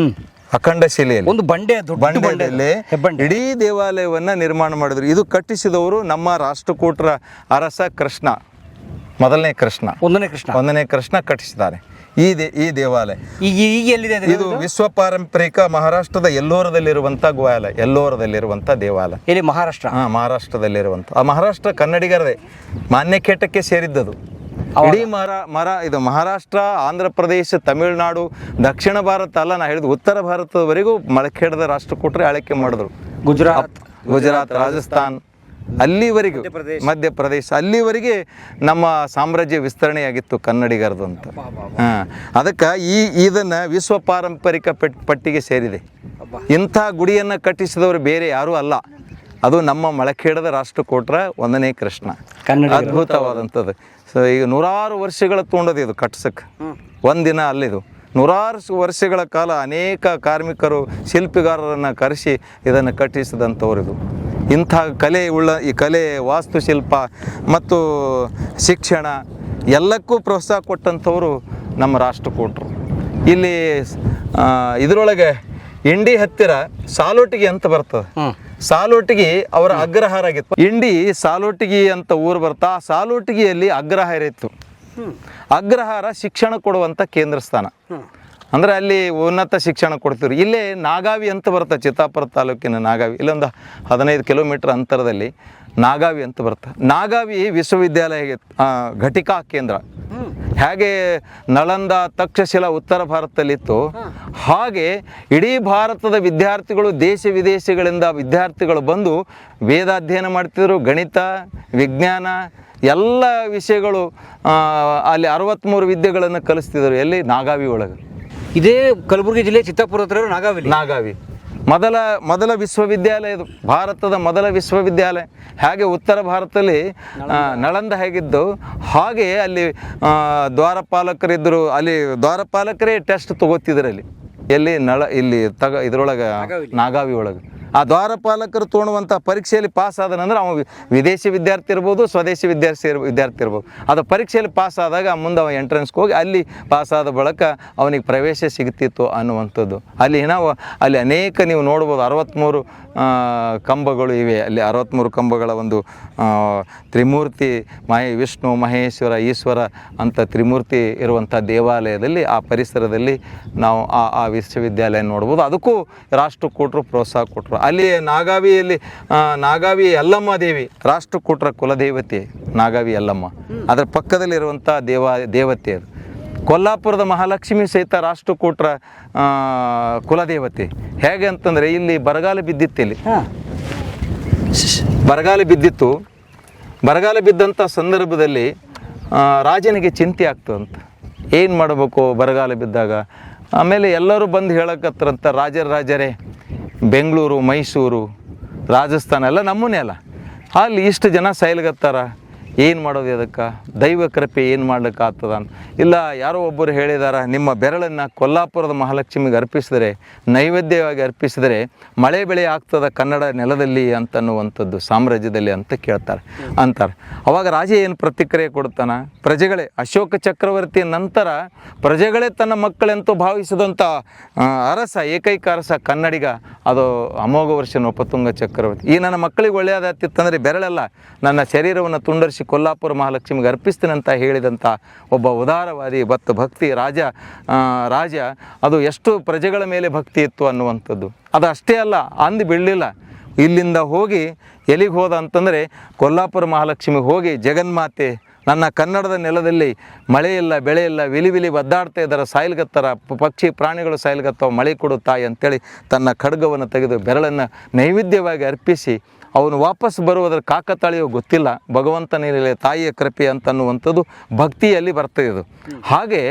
Speaker 2: ಅಖಂಡ ಶಿಲೆಯಲ್ಲಿ ಒಂದು ಬಂಡೆಯಲ್ಲಿ ಇಡೀ ದೇವಾಲಯವನ್ನ ನಿರ್ಮಾಣ ಮಾಡಿದ್ರು. ಇದು ಕಟ್ಟಿಸಿದವರು ನಮ್ಮ ರಾಷ್ಟ್ರಕೂಟರ ಅರಸ ಕೃಷ್ಣ, ಒಂದನೇ ಕೃಷ್ಣ ಕಟ್ಟಿಸಿದ್ದಾರೆ ಈ ದೇವಾಲಯ. ಇದು ವಿಶ್ವ ಪಾರಂಪರಿಕ ಮಹಾರಾಷ್ಟ್ರದ ಎಲ್ಲೋರದಲ್ಲಿರುವಂತ ದೇವಾಲಯ.
Speaker 1: ಇಲ್ಲಿ
Speaker 2: ಮಹಾರಾಷ್ಟ್ರದಲ್ಲಿರುವಂತ ಮಹಾರಾಷ್ಟ್ರ ಕನ್ನಡಿಗರದೇ, ಮಾನ್ಯಖೇಟಕ್ಕೆ ಸೇರಿದ್ದದು. ಇಡೀ ಇದು ಮಹಾರಾಷ್ಟ್ರ, ಆಂಧ್ರ ಪ್ರದೇಶ, ತಮಿಳುನಾಡು, ದಕ್ಷಿಣ ಭಾರತ ಅಲ್ಲ, ನಾ ಹೇಳಿದ ಉತ್ತರ ಭಾರತದವರೆಗೂ ಮಳಖೇಡದ ರಾಷ್ಟ್ರಕೂಟರೇ ಆಳ್ವಿಕೆ ಮಾಡಿದ್ರು. ಗುಜರಾತ್, ರಾಜಸ್ಥಾನ್, ಅಲ್ಲಿವರೆಗೂ ಮಧ್ಯಪ್ರದೇಶ, ಅಲ್ಲಿವರೆಗೆ ನಮ್ಮ ಸಾಮ್ರಾಜ್ಯ ವಿಸ್ತರಣೆಯಾಗಿತ್ತು ಕನ್ನಡಿಗರದು ಅಂತ. ಅದಕ್ಕೆ ಇದನ್ನ ವಿಶ್ವ ಪಾರಂಪರಿಕ ಪಟ್ಟಿಗೆ ಸೇರಿದೆ. ಇಂಥ ಗುಡಿಯನ್ನು ಕಟ್ಟಿಸಿದವರು ಬೇರೆ ಯಾರೂ ಅಲ್ಲ, ಅದು ನಮ್ಮ ಮಳಖೇಡದ ರಾಷ್ಟ್ರಕೂಟರ ಒಂದನೇ ಕೃಷ್ಣ. ಅದ್ಭುತವಾದಂಥದ್ದು. ಸೊ ಈಗ 100 ವರ್ಷಗಳ ತೊಗೊಂಡದು ಇದು ಕಟ್ಸಕ್ಕೆ. ಒಂದಿನ ಅಲ್ಲಿದು 100 ವರ್ಷಗಳ ಕಾಲ ಅನೇಕ ಕಾರ್ಮಿಕರು, ಶಿಲ್ಪಿಗಾರರನ್ನು ಕರೆಸಿ ಇದನ್ನು ಕಟ್ಟಿಸಿದಂಥವ್ರು. ಇದು ಇಂಥ ಈ ಕಲೆ, ವಾಸ್ತುಶಿಲ್ಪ ಮತ್ತು ಶಿಕ್ಷಣ ಎಲ್ಲಕ್ಕೂ ಪ್ರೋತ್ಸಾಹ ಕೊಟ್ಟಂಥವರು ನಮ್ಮ ರಾಷ್ಟ್ರಕೂಟರು. ಇಲ್ಲಿ ಇದರೊಳಗೆ ಇಂಡಿ ಹತ್ತಿರ ಸಾಲೋಟಿಗೆ ಅಂತ ಬರ್ತದೆ. ಸಾಲೋಟಿಗೆ ಅವರ ಅಗ್ರಹಾರ ಆಗಿತ್ತು. ಇಂಡಿ ಸಾಲೋಟಿಗೆ ಅಂತ ಊರು ಬರ್ತಾ, ಆ ಸಾಲೋಟಿಗೆಯಲ್ಲಿ ಅಗ್ರಹಾರ ಇತ್ತು. ಅಗ್ರಹಾರ ಶಿಕ್ಷಣ ಕೊಡುವಂಥ ಕೇಂದ್ರ ಸ್ಥಾನ, ಅಂದರೆ ಅಲ್ಲಿ ಉನ್ನತ ಶಿಕ್ಷಣ ಕೊಡ್ತಿದ್ರು. ಇಲ್ಲೇ ನಾಗಾವಿ ಅಂತ ಬರುತ್ತೆ, ಚಿತ್ತಾಪುರ ತಾಲೂಕಿನ ನಾಗಾವಿ, ಇಲ್ಲೊಂದು 15 ಕಿಲೋಮೀಟರ್ ಅಂತರದಲ್ಲಿ ನಾಗಾವಿ ಅಂತ ಬರುತ್ತೆ. ನಾಗಾವಿ ವಿಶ್ವವಿದ್ಯಾಲಯ ಘಟಿಕಾ ಕೇಂದ್ರ. ಹೇಗೆ ನಳಂದ, ತಕ್ಷಶಿಲಾ ಉತ್ತರ ಭಾರತದಲ್ಲಿತ್ತು, ಹಾಗೆ ಇಡೀ ಭಾರತದ ವಿದ್ಯಾರ್ಥಿಗಳು, ದೇಶ ವಿದೇಶಗಳಿಂದ ವಿದ್ಯಾರ್ಥಿಗಳು ಬಂದು ವೇದ ಅಧ್ಯಯನ ಮಾಡ್ತಿದ್ರು. ಗಣಿತ, ವಿಜ್ಞಾನ ಎಲ್ಲ ವಿಷಯಗಳು ಅಲ್ಲಿ 63 ವಿದ್ಯೆಗಳನ್ನು ಕಲಿಸ್ತಿದ್ರು. ಎಲ್ಲಿ? ನಾಗಾವಿ ಒಳಗೆ.
Speaker 1: ಇದೇ ಕಲಬುರಗಿ ಜಿಲ್ಲೆ ಚಿತ್ತಾಪುರ ಹತ್ರ
Speaker 2: ನಾಗಾವಿ ಮೊದಲ ವಿಶ್ವವಿದ್ಯಾಲಯ. ಇದು ಭಾರತದ ಮೊದಲ ವಿಶ್ವವಿದ್ಯಾಲಯ. ಹಾಗೆ ಉತ್ತರ ಭಾರತದಲ್ಲಿ ನಳಂದ ಹೇಗಿದ್ದು ಹಾಗೆ ಅಲ್ಲಿ ದ್ವಾರಪಾಲಕರಿದ್ದರು. ಅಲ್ಲಿ ದ್ವಾರಪಾಲಕರೇ ಟೆಸ್ಟ್ ತಗೋತಿದ್ರು. ಎಲ್ಲಿ? ಇದ್ರೊಳಗೆ ನಾಗಾವಿ ಒಳಗೆ. ಆ ದ್ವಾರಪಾಲಕರು ತೊಗೊಳ್ಳುವಂಥ ಪರೀಕ್ಷೆಯಲ್ಲಿ ಪಾಸ್ ಆದ ನಂತರ ಅವ ವಿದೇಶಿ ವಿದ್ಯಾರ್ಥಿ ಇರ್ಬೋದು, ಸ್ವದೇಶಿ ವಿದ್ಯಾರ್ಥಿ ಇರ್ಬೋದು. ಅದು ಪರೀಕ್ಷೆಯಲ್ಲಿ ಪಾಸ್ ಆದಾಗ ಮುಂದೆ ಅವ ಎಂಟ್ರೆನ್ಸ್ಗೆ ಹೋಗಿ ಅಲ್ಲಿ ಪಾಸಾದ ಬಳಿಕ ಅವನಿಗೆ ಪ್ರವೇಶ ಸಿಗ್ತಿತ್ತು ಅನ್ನುವಂಥದ್ದು. ಅಲ್ಲಿ ಅನೇಕ ನೀವು ನೋಡ್ಬೋದು 63 ಕಂಬಗಳು ಇವೆ. ಅಲ್ಲಿ 63 ಕಂಬಗಳ ಒಂದು ತ್ರಿಮೂರ್ತಿ, ವಿಷ್ಣು, ಮಹೇಶ್ವರ, ಈಶ್ವರ ಅಂತ ತ್ರಿಮೂರ್ತಿ ಇರುವಂಥ ದೇವಾಲಯದಲ್ಲಿ, ಆ ಪರಿಸರದಲ್ಲಿ ನಾವು ಆ ವಿಶ್ವವಿದ್ಯಾಲಯ ನೋಡ್ಬೋದು. ಅದಕ್ಕೂ ರಾಷ್ಟ್ರಕೂಟರು ಪ್ರೋತ್ಸಾಹ ಕೊಟ್ಟರು. ಅಲ್ಲಿ ನಾಗಾವಿ ಯಲ್ಲಮ್ಮ ದೇವಿ ರಾಷ್ಟ್ರಕೂಟರ ಕುಲದೇವತೆ. ನಾಗಾವಿ ಯಲ್ಲಮ್ಮ ಅದರ ಪಕ್ಕದಲ್ಲಿರುವಂಥ ದೇವತೆ ಅದು. ಕೊಲ್ಲಾಪುರದ ಮಹಾಲಕ್ಷ್ಮಿ ಸಹಿತ ರಾಷ್ಟ್ರಕೂಟರ ಕುಲದೇವತೆ. ಹೇಗೆ ಅಂತಂದರೆ ಇಲ್ಲಿ ಬರಗಾಲ ಬಿದ್ದಿತ್ತು, ಇಲ್ಲಿ ಬರಗಾಲ ಬಿದ್ದಿತ್ತು. ಬರಗಾಲ ಬಿದ್ದಂಥ ಸಂದರ್ಭದಲ್ಲಿ ರಾಜನಿಗೆ ಚಿಂತೆ ಆಗ್ತದಂತ, ಏನು ಮಾಡಬೇಕು ಬರಗಾಲ ಬಿದ್ದಾಗ. ಆಮೇಲೆ ಎಲ್ಲರೂ ಬಂದು ಹೇಳಕತ್ರಂತ, ರಾಜರೇ ಬೆಂಗಳೂರು, ಮೈಸೂರು, ರಾಜಸ್ಥಾನ ಎಲ್ಲ ನಮ್ಮನೇ ಅಲ್ಲ, ಅಲ್ಲಿ ಇಷ್ಟು ಜನ ಸಾಯ್ಲಿಗತ್ತಾರ, ಏನು ಮಾಡೋದು ಅದಕ್ಕೆ, ದೈವ ಕೃಪೆ ಏನು ಮಾಡ್ಲಿಕ್ಕೆ ಆಗ್ತದ. ಇಲ್ಲ, ಯಾರೋ ಒಬ್ಬರು ಹೇಳಿದಾರ, ನಿಮ್ಮ ಬೆರಳನ್ನು ಕೊಲ್ಲಾಪುರದ ಮಹಾಲಕ್ಷ್ಮಿಗೆ ಅರ್ಪಿಸಿದರೆ, ನೈವೇದ್ಯವಾಗಿ ಅರ್ಪಿಸಿದರೆ ಮಳೆ ಬೆಳೆ ಆಗ್ತದ ಕನ್ನಡ ನೆಲದಲ್ಲಿ ಅಂತನ್ನುವಂಥದ್ದು, ಸಾಮ್ರಾಜ್ಯದಲ್ಲಿ ಅಂತ ಅಂತಾರೆ. ಅವಾಗ ರಾಜ ಏನು ಪ್ರತಿಕ್ರಿಯೆ ಕೊಡ್ತಾನ, ಪ್ರಜೆಗಳೇ, ಅಶೋಕ ಚಕ್ರವರ್ತಿ ನಂತರ ಪ್ರಜೆಗಳೇ ತನ್ನ ಮಕ್ಕಳೆಂತೂ ಭಾವಿಸಿದಂಥ ಅರಸ, ಏಕೈಕ ಅರಸ ಕನ್ನಡಿಗ, ಅದು ಅಮೋಘ ವರ್ಷ ನೃಪತುಂಗ ಚಕ್ರವರ್ತಿ. ಈ ನನ್ನ ಮಕ್ಕಳಿಗೆ ಒಳ್ಳೆಯದಾಗ್ತಿತ್ತಂದರೆ ಬೆರಳಲ್ಲ, ನನ್ನ ಶರೀರವನ್ನು ತುಂಡರಿಸಿ ಕೊಲ್ಲಾಪುರ ಮಹಾಲಕ್ಷ್ಮಿಗೆ ಅರ್ಪಿಸ್ತೇನೆ ಅಂತ ಹೇಳಿದಂಥ ಒಬ್ಬ ಉದಾರವಾದಿ ಮತ್ತು ಭಕ್ತಿ ರಾಜ ಅದು ಎಷ್ಟು ಪ್ರಜೆಗಳ ಮೇಲೆ ಭಕ್ತಿ ಇತ್ತು ಅನ್ನುವಂಥದ್ದು. ಅದು ಅಷ್ಟೇ ಅಲ್ಲ, ಅಂದು ಬೀಳಲಿಲ್ಲ. ಇಲ್ಲಿಂದ ಹೋಗಿ ಎಲ್ಲಿಗೆ ಹೋದ ಅಂತಂದರೆ ಕೊಲ್ಲಾಪುರ ಮಹಾಲಕ್ಷ್ಮಿಗೆ ಹೋಗಿ, ಜಗನ್ಮಾತೆ ನನ್ನ ಕನ್ನಡದ ನೆಲದಲ್ಲಿ ಮಳೆ ಇಲ್ಲ, ಬೆಳೆ ಇಲ್ಲ, ವಿಲಿ ಒದ್ದಾಡ್ತಾ ಇದ್ದಾರೆ, ಸಾಯ್ಲಿಗತ್ತರ ಪಕ್ಷಿ ಪ್ರಾಣಿಗಳು ಸಾಯ್ಲಿಗತ್ತವ, ಮಳೆ ಕೊಡು ತಾಯಿ ಅಂತೇಳಿ ತನ್ನ ಖಡ್ಗವನ್ನು ತೆಗೆದು ಬೆರಳನ್ನು ನೈವೇದ್ಯವಾಗಿ ಅರ್ಪಿಸಿ ಅವನು ವಾಪಸ್ ಬರುವುದರ ಕಾಕತಾಳಿಯೋ ಗೊತ್ತಿಲ್ಲ, ಭಗವಂತನೇ ತಾಯಿಯ ಕೃಪೆ ಅಂತನ್ನುವಂಥದ್ದು ಭಕ್ತಿಯಲ್ಲಿ ಬರ್ತದೆ ಇದು. ಹಾಗೆ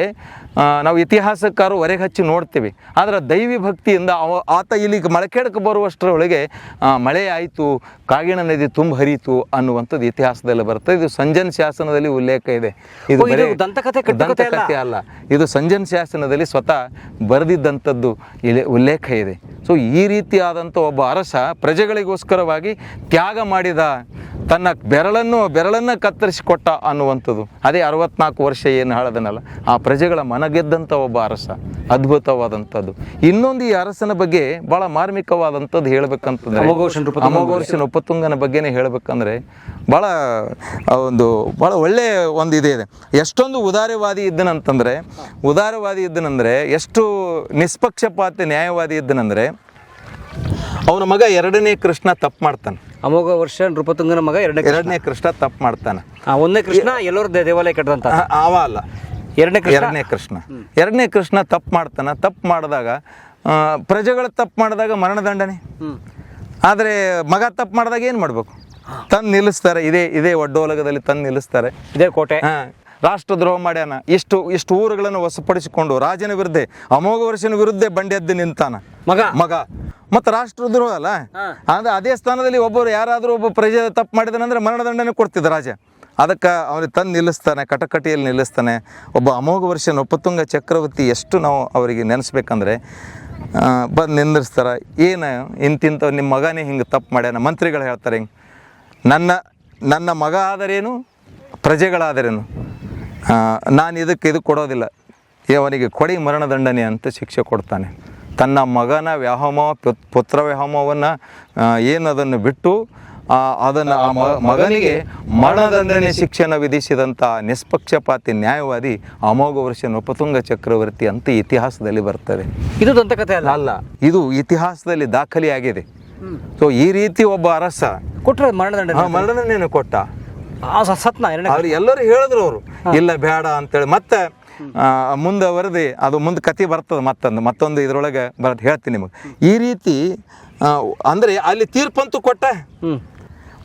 Speaker 2: ನಾವು ಇತಿಹಾಸಕಾರು ಹೊರಗೆ ಹಚ್ಚಿ ನೋಡ್ತೀವಿ, ಆದರೆ ದೈವಿ ಭಕ್ತಿಯಿಂದ ಆತ ಇಲ್ಲಿಗೆ ಮಳಕೇಡಕ್ಕೆ ಬರುವಷ್ಟರೊಳಗೆ ಮಳೆ ಆಯಿತು, ಕಾಗಿಣ ನದಿ ತುಂಬ ಹರಿಯಿತು ಅನ್ನುವಂಥದ್ದು ಇತಿಹಾಸದಲ್ಲಿ ಬರ್ತದೆ. ಇದು ಸಂಜನ್ ಶಾಸನದಲ್ಲಿ ಉಲ್ಲೇಖ ಇದೆ. ಇದು ದಂತಕಥೆ ಅಲ್ಲ, ಇದು ಸಂಜನ್ ಶಾಸನದಲ್ಲಿ ಸ್ವತಃ ಬರೆದಿದ್ದಂಥದ್ದು ಇಲ್ಲಿ ಉಲ್ಲೇಖ ಇದೆ. ಸೊ ಈ ರೀತಿಯಾದಂಥ ಒಬ್ಬ ಅರಸ ಪ್ರಜೆಗಳಿಗೋಸ್ಕರವಾಗಿ ತ್ಯಾಗ ಮಾಡಿದ, ತನ್ನ ಬೆರಳನ್ನು ಕತ್ತರಿಸಿಕೊಟ್ಟ ಅನ್ನುವಂಥದ್ದು. ಅದೇ 64 ವರ್ಷ ಏನು ಹೇಳದನಲ್ಲ, ಆ ಪ್ರಜೆಗಳ ಮನಗೆದ್ದಂಥ ಒಬ್ಬ ಅರಸ, ಅದ್ಭುತವಾದಂಥದ್ದು. ಇನ್ನೊಂದು ಈ ಅರಸನ ಬಗ್ಗೆ ಭಾಳ ಮಾರ್ಮಿಕವಾದಂಥದ್ದು ಹೇಳ್ಬೇಕಂತಂದ್ರೆ, ಅಮೋಘ ವರ್ಷ ನೃಪತುಂಗನ ಬಗ್ಗೆನೇ ಹೇಳ್ಬೇಕಂದ್ರೆ ಭಾಳ ಒಳ್ಳೆಯ ಒಂದು ಇದೆ. ಎಷ್ಟೊಂದು ಉದಾರವಾದಿ ಇದ್ದನಂದ್ರೆ ಎಷ್ಟು ನಿಷ್ಪಕ್ಷಪಾತ ನ್ಯಾಯವಾದಿ ಇದ್ದನಂದ್ರೆ, ಅವನ ಮಗ 2ನೇ ಕೃಷ್ಣ ತಪ್ಪು ಮಾಡ್ತಾನೆ.
Speaker 1: ಅಮೋಘ ವರ್ಷ ನೃಪತುಂಗನ ಮಗ
Speaker 2: 2ನೇ ಕೃಷ್ಣ ತಪ್ಪು ಮಾಡ್ತಾನೆ.
Speaker 1: 1ನೇ ಕೃಷ್ಣ ಎಲ್ಲರೂ ದೇವಾಲಯ ಕಟ್ಟದಂತ
Speaker 2: ಅವ ಅಲ್ಲ, 2ನೇ ಕೃಷ್ಣ ತಪ್ಪು ಮಾಡ್ತಾನೆ. ತಪ್ಪು ಮಾಡಿದಾಗ ಪ್ರಜೆಗಳು ತಪ್ಪು ಮಾಡಿದಾಗ ಮರಣದಂಡನೆ. ಆದರೆ ಮಗ ತಪ್ಪು ಮಾಡಿದಾಗ ಏನು ಮಾಡಬೇಕು, ತಂದು ನಿಲ್ಲಿಸ್ತಾರೆ. ಇದೇ ಒಡ್ಡೋಲಗದಲ್ಲಿ ತಂದು ನಿಲ್ಲಿಸ್ತಾರೆ.
Speaker 1: ಇದೇ ಕೋಟೆ.
Speaker 2: ರಾಷ್ಟ್ರದ್ರೋಹ ಮಾಡ್ಯಾನ. ಇಷ್ಟು ಊರುಗಳನ್ನು ವಶಪಡಿಸಿಕೊಂಡು ರಾಜನ ವಿರುದ್ಧ, ಅಮೋಘ ವರ್ಷನ ವಿರುದ್ಧ ಬಂಡೆದ್ದು ನಿಂತಾನ ಮಗ. ಮತ್ತು ರಾಷ್ಟ್ರದ್ರೋಹ ಅಲ್ಲ, ಅಂದರೆ ಅದೇ ಸ್ಥಾನದಲ್ಲಿ ಯಾರಾದರೂ ಒಬ್ಬ ಪ್ರಜೆ ತಪ್ಪು ಮಾಡಿದಾನಂದ್ರೆ ಮರಣದಂಡನೆ ಕೊಡ್ತಿದ್ದ ರಾಜ. ಅದಕ್ಕೆ ಅವನಿಗೆ ತಂದು ನಿಲ್ಲಿಸ್ತಾನೆ, ಕಟಕಟಿಯಲ್ಲಿ ನಿಲ್ಲಿಸ್ತಾನೆ. ಒಬ್ಬ ಅಮೋಘ ವರ್ಷ ನೃಪತುಂಗ ಚಕ್ರವರ್ತಿ ಎಷ್ಟು ನಾವು ಅವರಿಗೆ ನೆನೆಸ್ಬೇಕಂದ್ರೆ, ಬಂದು ನಿಂದಿರ್ಸ್ತಾರೆ. ಏನು ಇಂತಿಂಥ ನಿಮ್ಮ ಮಗನೇ ಹಿಂಗೆ ತಪ್ಪು ಮಾಡ್ಯಾನ. ಮಂತ್ರಿಗಳು ಹೇಳ್ತಾರೆ, ಹಿಂಗೆ ನನ್ನ ಮಗ ಆದರೇನು, ಪ್ರಜೆಗಳಾದರೇನು, ನಾನು ಇದು ಕೊಡೋದಿಲ್ಲ, ಅವನಿಗೆ ಕೊಡಿ ಮರಣದಂಡನೆ ಅಂತ ಶಿಕ್ಷೆ ಕೊಡ್ತಾನೆ. ತನ್ನ ಮಗನ ವ್ಯಾಮೋಹ, ಪುತ್ರ ವ್ಯಾಮೋಹವನ್ನು ಅದನ್ನು ಬಿಟ್ಟು ಅದನ್ನು ಮಗನಿಗೆ ಮರಣದಂಡನೆ ಶಿಕ್ಷೆಯನ್ನು ವಿಧಿಸಿದಂಥ ನಿಷ್ಪಕ್ಷಪಾತಿ ನ್ಯಾಯವಾದಿ ಅಮೋಘ ವರ್ಷ ನೃಪತುಂಗ ಚಕ್ರವರ್ತಿ ಅಂತ ಇತಿಹಾಸದಲ್ಲಿ ಬರ್ತದೆ.
Speaker 1: ಇದು ದಂತಕಥೆ ಅಲ್ಲ,
Speaker 2: ಇದು ಇತಿಹಾಸದಲ್ಲಿ ದಾಖಲೆಯಾಗಿದೆ. ಸೊ ಈ ರೀತಿ ಒಬ್ಬ ಅರಸ
Speaker 1: ಕೊಟ್ಟರೆ
Speaker 2: ಮರಣದಂಡನೆ ಕೊಟ್ಟ.
Speaker 1: ಸತ್ನ
Speaker 2: ಅವ್ರು ಎಲ್ಲರೂ ಹೇಳಿದ್ರು, ಅವರು ಇಲ್ಲ ಬೇಡ ಅಂತೇಳಿ. ಮತ್ತೆ ಮುಂದೆ ಅದು ಮುಂದೆ ಕತೆ ಬರ್ತದೆ. ಮತ್ತೊಂದು ಇದರೊಳಗೆ ಹೇಳ್ತೀನಿ ನಿಮಗೆ. ಈ ರೀತಿ ಅಂದರೆ ಅಲ್ಲಿ ತೀರ್ಪಂತೂ ಕೊಟ್ಟ,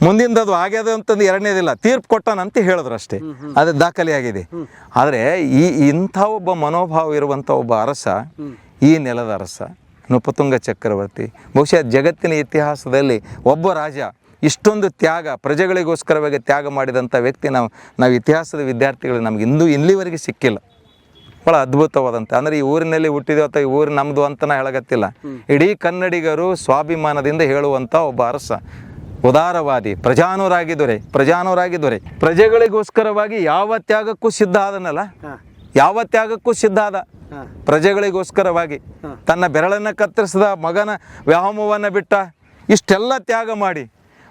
Speaker 2: ಮುಂದಿಂದ ಅದು ಆಗ್ಯದ ಅಂತಂದು ಎರಡನೇದಿಲ್ಲ, ತೀರ್ಪು ಕೊಟ್ಟಾನಂತ ಹೇಳಿದ್ರು ಅಷ್ಟೇ. ಅದು ದಾಖಲೆಯಾಗಿದೆ. ಆದರೆ ಇಂಥ ಒಬ್ಬ ಮನೋಭಾವ ಇರುವಂಥ ಒಬ್ಬ ಅರಸ, ಈ ನೆಲದ ಅರಸ ನೃಪತುಂಗ ಚಕ್ರವರ್ತಿ, ಬಹುಶಃ ಜಗತ್ತಿನ ಇತಿಹಾಸದಲ್ಲಿ ಒಬ್ಬ ರಾಜ ಇಷ್ಟೊಂದು ತ್ಯಾಗ, ಪ್ರಜೆಗಳಿಗೋಸ್ಕರವಾಗಿ ತ್ಯಾಗ ಮಾಡಿದಂಥ ವ್ಯಕ್ತಿ ನಾವು ಇತಿಹಾಸದ ವಿದ್ಯಾರ್ಥಿಗಳು ನಮ್ಗೆ ಇಲ್ಲಿವರೆಗೆ ಸಿಕ್ಕಿಲ್ಲ. ಭಾಳ ಅದ್ಭುತವಾದಂಥ, ಅಂದರೆ ಈ ಊರಿನಲ್ಲಿ ಹುಟ್ಟಿದೆವು ಅಥವಾ ಈ ಊರು ನಮ್ಮದು ಅಂತ ನಾ ಹೇಳಕತ್ತಿಲ್ಲ. ಇಡೀ ಕನ್ನಡಿಗರು ಸ್ವಾಭಿಮಾನದಿಂದ ಹೇಳುವಂಥ ಒಬ್ಬ ಅರಸ, ಉದಾರವಾದಿ, ಪ್ರಜಾನುರಾಗಿ ದೊರೆ. ಪ್ರಜೆಗಳಿಗೋಸ್ಕರವಾಗಿ ಯಾವ ತ್ಯಾಗಕ್ಕೂ ಸಿದ್ಧ ಆದನಲ್ಲ, ಪ್ರಜೆಗಳಿಗೋಸ್ಕರವಾಗಿ ತನ್ನ ಬೆರಳನ್ನು ಕತ್ತರಿಸಿದ, ಮಗನ ವ್ಯಾಮೋಹವನ್ನು ಬಿಟ್ಟ, ಇಷ್ಟೆಲ್ಲ ತ್ಯಾಗ ಮಾಡಿ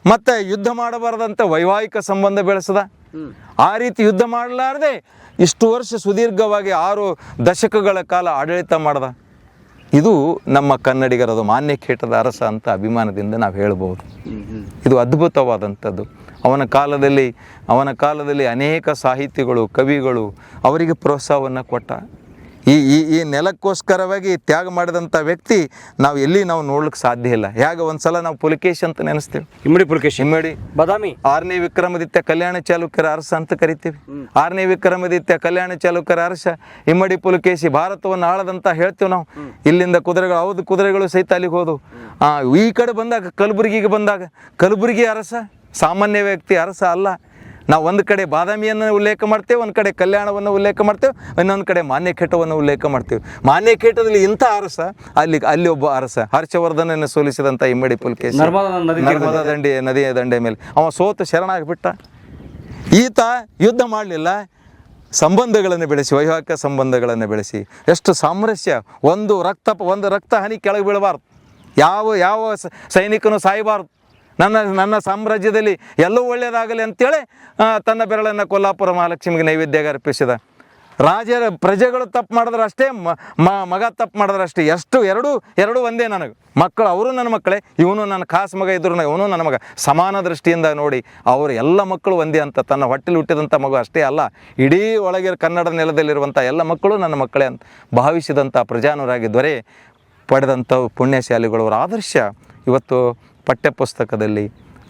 Speaker 2: ಮತ್ತೆ ಯುದ್ಧ ಮಾಡಬಾರ್ದಂತ ವೈವಾಹಿಕ ಸಂಬಂಧ ಬೆಳೆಸದ. ಆ ರೀತಿ ಯುದ್ಧ ಮಾಡಲಾರದೆ ಇಷ್ಟು ವರ್ಷ ಸುದೀರ್ಘವಾಗಿ 6 ದಶಕಗಳ ಕಾಲ ಆಡಳಿತ ಮಾಡ್ದ. ಇದು ನಮ್ಮ ಕನ್ನಡಿಗರದು ಮಾನ್ಯ ಖೇಟದ ಅರಸ ಅಂತ ಅಭಿಮಾನದಿಂದ ನಾವು ಹೇಳ್ಬೋದು. ಇದು ಅದ್ಭುತವಾದಂಥದ್ದು. ಅವನ ಕಾಲದಲ್ಲಿ ಅನೇಕ ಸಾಹಿತಿಗಳು, ಕವಿಗಳು ಅವರಿಗೆ ಪ್ರೋತ್ಸಾಹವನ್ನು ಕೊಟ್ಟ. ಈ ನೆಲಕ್ಕೋಸ್ಕರವಾಗಿ ತ್ಯಾಗ ಮಾಡಿದಂಥ ವ್ಯಕ್ತಿ ನಾವು ಎಲ್ಲಿ ನಾವು ನೋಡ್ಲಿಕ್ಕೆ ಸಾಧ್ಯ ಇಲ್ಲ. ಹೇಗೆ ಒಂದ್ಸಲ ನಾವು ಪುಲಕೇಶಿ ಅಂತ ನೆನೆಸ್ತೀವಿ,
Speaker 1: ಇಮ್ಮಡಿ ಪುಲಕೇಶಿ,
Speaker 2: ಇಮ್ಮಡಿ
Speaker 1: ಬಾದಾಮಿ
Speaker 2: 6ನೇ ವಿಕ್ರಮಾದಿತ್ಯ ಕಲ್ಯಾಣ ಚಾಲುಕ್ಯರ ಅರಸ ಅಂತ ಕರಿತೀವಿ. 6ನೇ ವಿಕ್ರಮಾದಿತ್ಯ ಕಲ್ಯಾಣ ಚಾಲುಕ್ಯರ ಅರಸ ಇಮ್ಮಡಿ ಪುಲಕೇಶಿ ಭಾರತವನ್ನು ಆಳದಂತ ಹೇಳ್ತೀವಿ ನಾವು. ಇಲ್ಲಿಂದ ಕುದುರೆಗಳು, ಹೌದು ಕುದುರೆಗಳು ಸಹಿತ ಅಲ್ಲಿಗೆ ಹೋದವು. ಈ ಕಡೆ ಬಂದಾಗ ಕಲಬುರಗಿಗೆ ಬಂದಾಗ ಕಲಬುರಗಿ ಅರಸ ಸಾಮಾನ್ಯ ವ್ಯಕ್ತಿ ಅರಸ ಅಲ್ಲ. ನಾವು ಒಂದು ಕಡೆ ಬಾದಾಮಿಯನ್ನು ಉಲ್ಲೇಖ ಮಾಡ್ತೇವೆ, ಒಂದು ಕಡೆ ಕಲ್ಯಾಣವನ್ನು ಉಲ್ಲೇಖ ಮಾಡ್ತೇವೆ, ಇನ್ನೊಂದು ಕಡೆ ಮಾನ್ಯಖೇಟವನ್ನು ಉಲ್ಲೇಖ ಮಾಡ್ತೇವೆ. ಮಾನ್ಯಖೇಟದಲ್ಲಿ ಇಂಥ ಅರಸ, ಅಲ್ಲಿ ಒಬ್ಬ ಅರಸ ಹರ್ಷವರ್ಧನನ್ನು ಸೋಲಿಸಿದಂಥ ಇಮ್ಮಡಿ ಪುಲಕೇಶಿ ನರ್ಮದಾ ನದಿಯ ದಂಡೆ ಮೇಲೆ ಅವ ಸೋತು ಶರಣಾಗಿಬಿಟ್ಟ. ಈತ ಯುದ್ಧ ಮಾಡಲಿಲ್ಲ, ಸಂಬಂಧಗಳನ್ನು ಬೆಳೆಸಿ, ವೈವಾಹಿಕ ಸಂಬಂಧಗಳನ್ನು ಬೆಳೆಸಿ, ಎಷ್ಟು ಸಾಮರಸ್ಯ. ಒಂದು ರಕ್ತ ಹನಿ ಕೆಳಗೆ ಬೀಳಬಾರ್ದು, ಯಾವ ಸೈನಿಕನು ಸಾಯಬಾರ್ದು. ನನ್ನ ಸಾಮ್ರಾಜ್ಯದಲ್ಲಿ ಎಲ್ಲವೂ ಒಳ್ಳೆಯದಾಗಲಿ ಅಂತೇಳಿ ತನ್ನ ಬೆರಳನ್ನು ಕೊಲ್ಲಾಪುರ ಮಹಾಲಕ್ಷ್ಮಿಗೆ ನೈವೇದ್ಯಗೆ ಅರ್ಪಿಸಿದ. ಪ್ರಜೆಗಳು ತಪ್ಪು ಮಾಡಿದ್ರೆ ಅಷ್ಟೇ, ಮಗ ತಪ್ಪು ಮಾಡಿದ್ರೆ ಅಷ್ಟೇ. ಎರಡೂ ಒಂದೇ. ನನಗೆ ಮಕ್ಕಳು ಅವರು ನನ್ನ ಮಕ್ಕಳೇ, ಇವನು ನನ್ನ ಖಾಸ್ ಮಗ ಇದ್ರು ಇವನು ನನ್ನ ಮಗ, ಸಮಾನ ದೃಷ್ಟಿಯಿಂದ ನೋಡಿ ಅವರು ಎಲ್ಲ ಮಕ್ಕಳು ಒಂದೇ ಅಂತ. ತನ್ನ ಹೊಟ್ಟೆಲಿ ಹುಟ್ಟಿದಂಥ ಮಗು ಅಷ್ಟೇ ಅಲ್ಲ, ಇಡೀ ಒಳಗೆ ಕನ್ನಡ ನೆಲದಲ್ಲಿರುವಂಥ ಎಲ್ಲ ಮಕ್ಕಳು ನನ್ನ ಮಕ್ಕಳೇ ಅಂತ ಭಾವಿಸಿದಂಥ ಪ್ರಜಾನುರಾಗಿ ದೊರೆ ಪಡೆದಂಥ ಪುಣ್ಯಶಾಲಿಗಳವರ ಆದರ್ಶ ಇವತ್ತು ಪಠ್ಯಪುಸ್ತಕದಲ್ಲಿ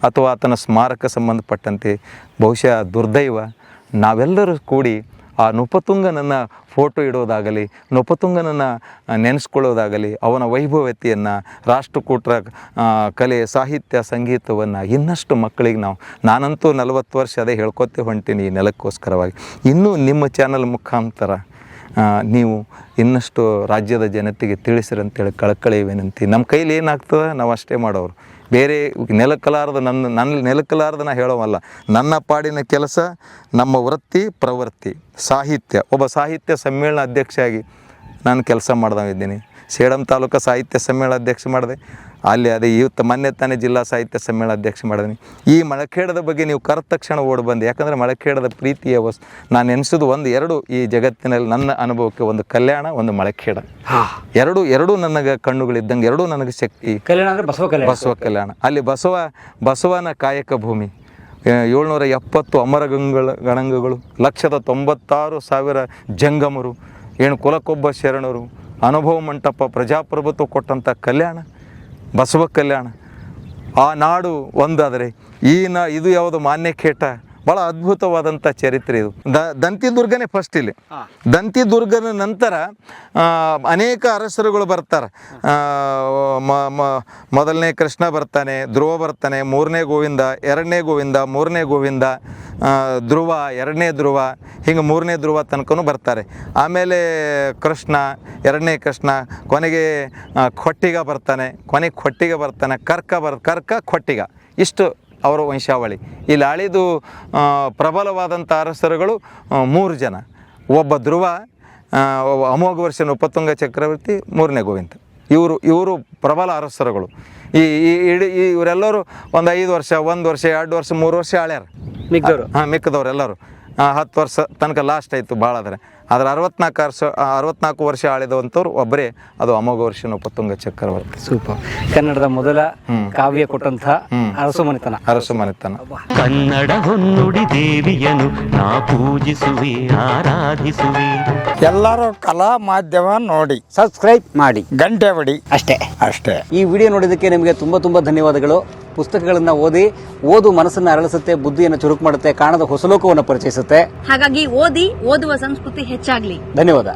Speaker 2: ಅಥವಾ ಆತನ ಸ್ಮಾರಕ ಸಂಬಂಧಪಟ್ಟಂತೆ ಬಹುಶಃ ದುರ್ದೈವ ನಾವೆಲ್ಲರೂ ಕೂಡಿ ಆ ನೃಪತುಂಗನನ್ನು ಫೋಟೋ ಇಡೋದಾಗಲಿ, ನೃಪತುಂಗನನ್ನು ನೆನೆಸ್ಕೊಳ್ಳೋದಾಗಲಿ, ಅವನ ವೈಭವತೆಯನ್ನು, ರಾಷ್ಟ್ರಕೂಟರ ಕಲೆ, ಸಾಹಿತ್ಯ, ಸಂಗೀತವನ್ನು ಇನ್ನಷ್ಟು ಮಕ್ಕಳಿಗೆ ನಾನಂತೂ 40 ವರ್ಷ ಅದೇ ಹೇಳ್ಕೊತೇ ಹೊಂಟೀನಿ ಈ ನೆಲಕ್ಕೋಸ್ಕರವಾಗಿ. ಇನ್ನೂ ನಿಮ್ಮ ಚಾನಲ್ ಮುಖಾಂತರ ನೀವು ಇನ್ನಷ್ಟು ರಾಜ್ಯದ ಜನತೆಗೆ ತಿಳಿಸಿರಂತೇಳಿ ಕಳಕಳಿ ವಿನಂತಿ. ನಮ್ಮ ಕೈಲಿ ಏನಾಗ್ತದೆ ನಾವು ಅಷ್ಟೇ ಮಾಡೋರು. ಬೇರೆ ನನ್ನ ನೆಲಕಲಾರ್ದ ನಾ ಹೇಳೋವಲ್ಲ. ನನ್ನ ಪಾಡಿನ ಕೆಲಸ, ನಮ್ಮ ವೃತ್ತಿ ಪ್ರವೃತ್ತಿ ಸಾಹಿತ್ಯ. ಒಬ್ಬ ಸಾಹಿತ್ಯ ಸಮ್ಮೇಳನ ಅಧ್ಯಕ್ಷರಾಗಿ ನಾನು ಕೆಲಸ ಮಾಡ್ದಾವಿದ್ದೀನಿ. ಸೇಡಂ ತಾಲೂಕು ಸಾಹಿತ್ಯ ಸಮ್ಮೇಳನ ಅಧ್ಯಕ್ಷ ಮಾಡಿದೆ. ಅಲ್ಲಿ ಅದೇ ಮೊನ್ನೆ ತಾನೇ ಜಿಲ್ಲಾ ಸಾಹಿತ್ಯ ಸಮ್ಮೇಳನ ಅಧ್ಯಕ್ಷ ಮಾಡಿದ್ದೀನಿ. ಈ ಮಳಖೇಡದ ಬಗ್ಗೆ ನೀವು ಕರೆದ ತಕ್ಷಣ ಓಡಿ ಬಂದೆ. ಯಾಕಂದರೆ ಮಳಖೇಡದ ಪ್ರೀತಿಯ ನಾನು ಎನಿಸೋದು 1-2 ಈ ಜಗತ್ತಿನಲ್ಲಿ ನನ್ನ ಅನುಭವಕ್ಕೆ, ಒಂದು ಕಲ್ಯಾಣ, ಒಂದು ಮಳಖೇಡ. ಎರಡೂ ನನಗೆ ಕಣ್ಣುಗಳಿದ್ದಂಗೆ, ಎರಡೂ ನನಗೆ ಶಕ್ತಿ.
Speaker 1: ಕಲ್ಯಾಣ ಅಂದರೆ
Speaker 2: ಬಸವ ಕಲ್ಯಾಣ. ಅಲ್ಲಿ ಬಸವನ ಕಾಯಕ ಭೂಮಿ. 770 ಅಮರ ಗಣಂಗಗಳು, 196,000 ಜಂಗಮರು, ಕುಲಕ್ಕೊಬ್ಬ ಶರಣರು, ಅನುಭವ ಮಂಟಪ, ಪ್ರಜಾಪ್ರಭುತ್ವ ಕೊಟ್ಟಂಥ ಕಲ್ಯಾಣ, ಬಸವ ಕಲ್ಯಾಣ. ಆ ನಾಡು ಒಂದಾದರೆ ಇದು ಯಾವುದು ಮಾನ್ಯಖೇಟ. ಭಾಳ ಅದ್ಭುತವಾದಂಥ ಚರಿತ್ರೆ ಇದು. ದಂತಿದುರ್ಗನೇ ಫಸ್ಟ್ ಇಲ್ಲಿ. ದಂತಿದುರ್ಗದ ನಂತರ ಅನೇಕ ಅರಸರುಗಳು ಬರ್ತಾರೆ. ಮೊದಲನೇ ಕೃಷ್ಣ ಬರ್ತಾನೆ, ಧ್ರುವ ಬರ್ತಾನೆ, 3ನೇ ಗೋವಿಂದ, 2ನೇ ಗೋವಿಂದ, 3ನೇ ಗೋವಿಂದ, ಧ್ರುವ, 2ನೇ ಧ್ರುವ, ಹಿಂಗೆ 3ನೇ ಧ್ರುವ ತನಕನೂ ಬರ್ತಾರೆ. ಆಮೇಲೆ ಕೃಷ್ಣ, 2ನೇ ಕೃಷ್ಣ, ಕೊನೆಗೆ ಖೊಟ್ಟಿಗ ಬರ್ತಾನೆ, ಕರ್ಕ ಖೊಟ್ಟಿಗ. ಇಷ್ಟು ಅವರ ವಂಶಾವಳಿ. ಇಲ್ಲಿ ಆಳಿದು ಪ್ರಬಲವಾದಂಥ ಅರಸರುಗಳು 3 ಜನ. ಒಬ್ಬ ಧ್ರುವ, ಅಮೋಘ ವರ್ಷ ನೃಪತುಂಗ ಚಕ್ರವರ್ತಿ, 3ನೇ ಗೋವಿಂದ. ಇವರು ಪ್ರಬಲ ಅರಸರುಗಳು. ಇವರೆಲ್ಲರೂ ಒಂದು 5 ವರ್ಷ, 1 ವರ್ಷ, 2 ವರ್ಷ, 3 ವರ್ಷ ಆಳ್ಯಾರ. ಮಿಕ್ಕದವ್ರು ಎಲ್ಲರೂ 10 ವರ್ಷ ತನಕ ಲಾಸ್ಟ್ ಆಯಿತು ಭಾಳ. ಆದರೆ 64 ವರ್ಷ ಆಳಿದಂಥವ್ರು ಒಬ್ಬರೇ, ಅದು ಅಮೋಘ ವರ್ಷ ನೃಪತುಂಗ ಚಕ್ರವರ್ತಿ.
Speaker 1: ಸೂಪರ್. ಕನ್ನಡದ ಮೊದಲ ಕಾವ್ಯ ಕೊಟ್ಟಂಥ ಅರಸು ಮನೆತನ.
Speaker 4: ಕನ್ನಡ ಹೊನ್ನುಡಿ ದೇವಿಯನು ನಾ ಪೂಜಿಸುವೆ, ಆರಾಧಿಸುವೆ.
Speaker 5: ಎಲ್ಲರೂ ಕಲಾ ಮಾಧ್ಯಮ ನೋಡಿ,
Speaker 1: ಸಬ್ಸ್ಕ್ರೈಬ್ ಮಾಡಿ,
Speaker 5: ಗಂಟೆ ಹೊಡಿ.
Speaker 1: ಅಷ್ಟೇ. ಈ ವಿಡಿಯೋ ನೋಡಿದ್ದಕ್ಕೆ ನಿಮಗೆ ತುಂಬ ಧನ್ಯವಾದಗಳು. ಪುಸ್ತಕಗಳನ್ನ ಓದು ಮನಸ್ಸನ್ನು ಅರಳಿಸುತ್ತೆ, ಬುದ್ಧಿಯನ್ನು ಚುರುಕು ಮಾಡುತ್ತೆ, ಕಾಣದ ಹೊಸ ಲೋಕವನ್ನು ಪರಿಚಯಿಸುತ್ತೆ.
Speaker 6: ಹಾಗಾಗಿ ಓದುವ ಸಂಸ್ಕೃತಿ ಹೆಚ್ಚಾಗ್ಲಿ.
Speaker 1: ಧನ್ಯವಾದ.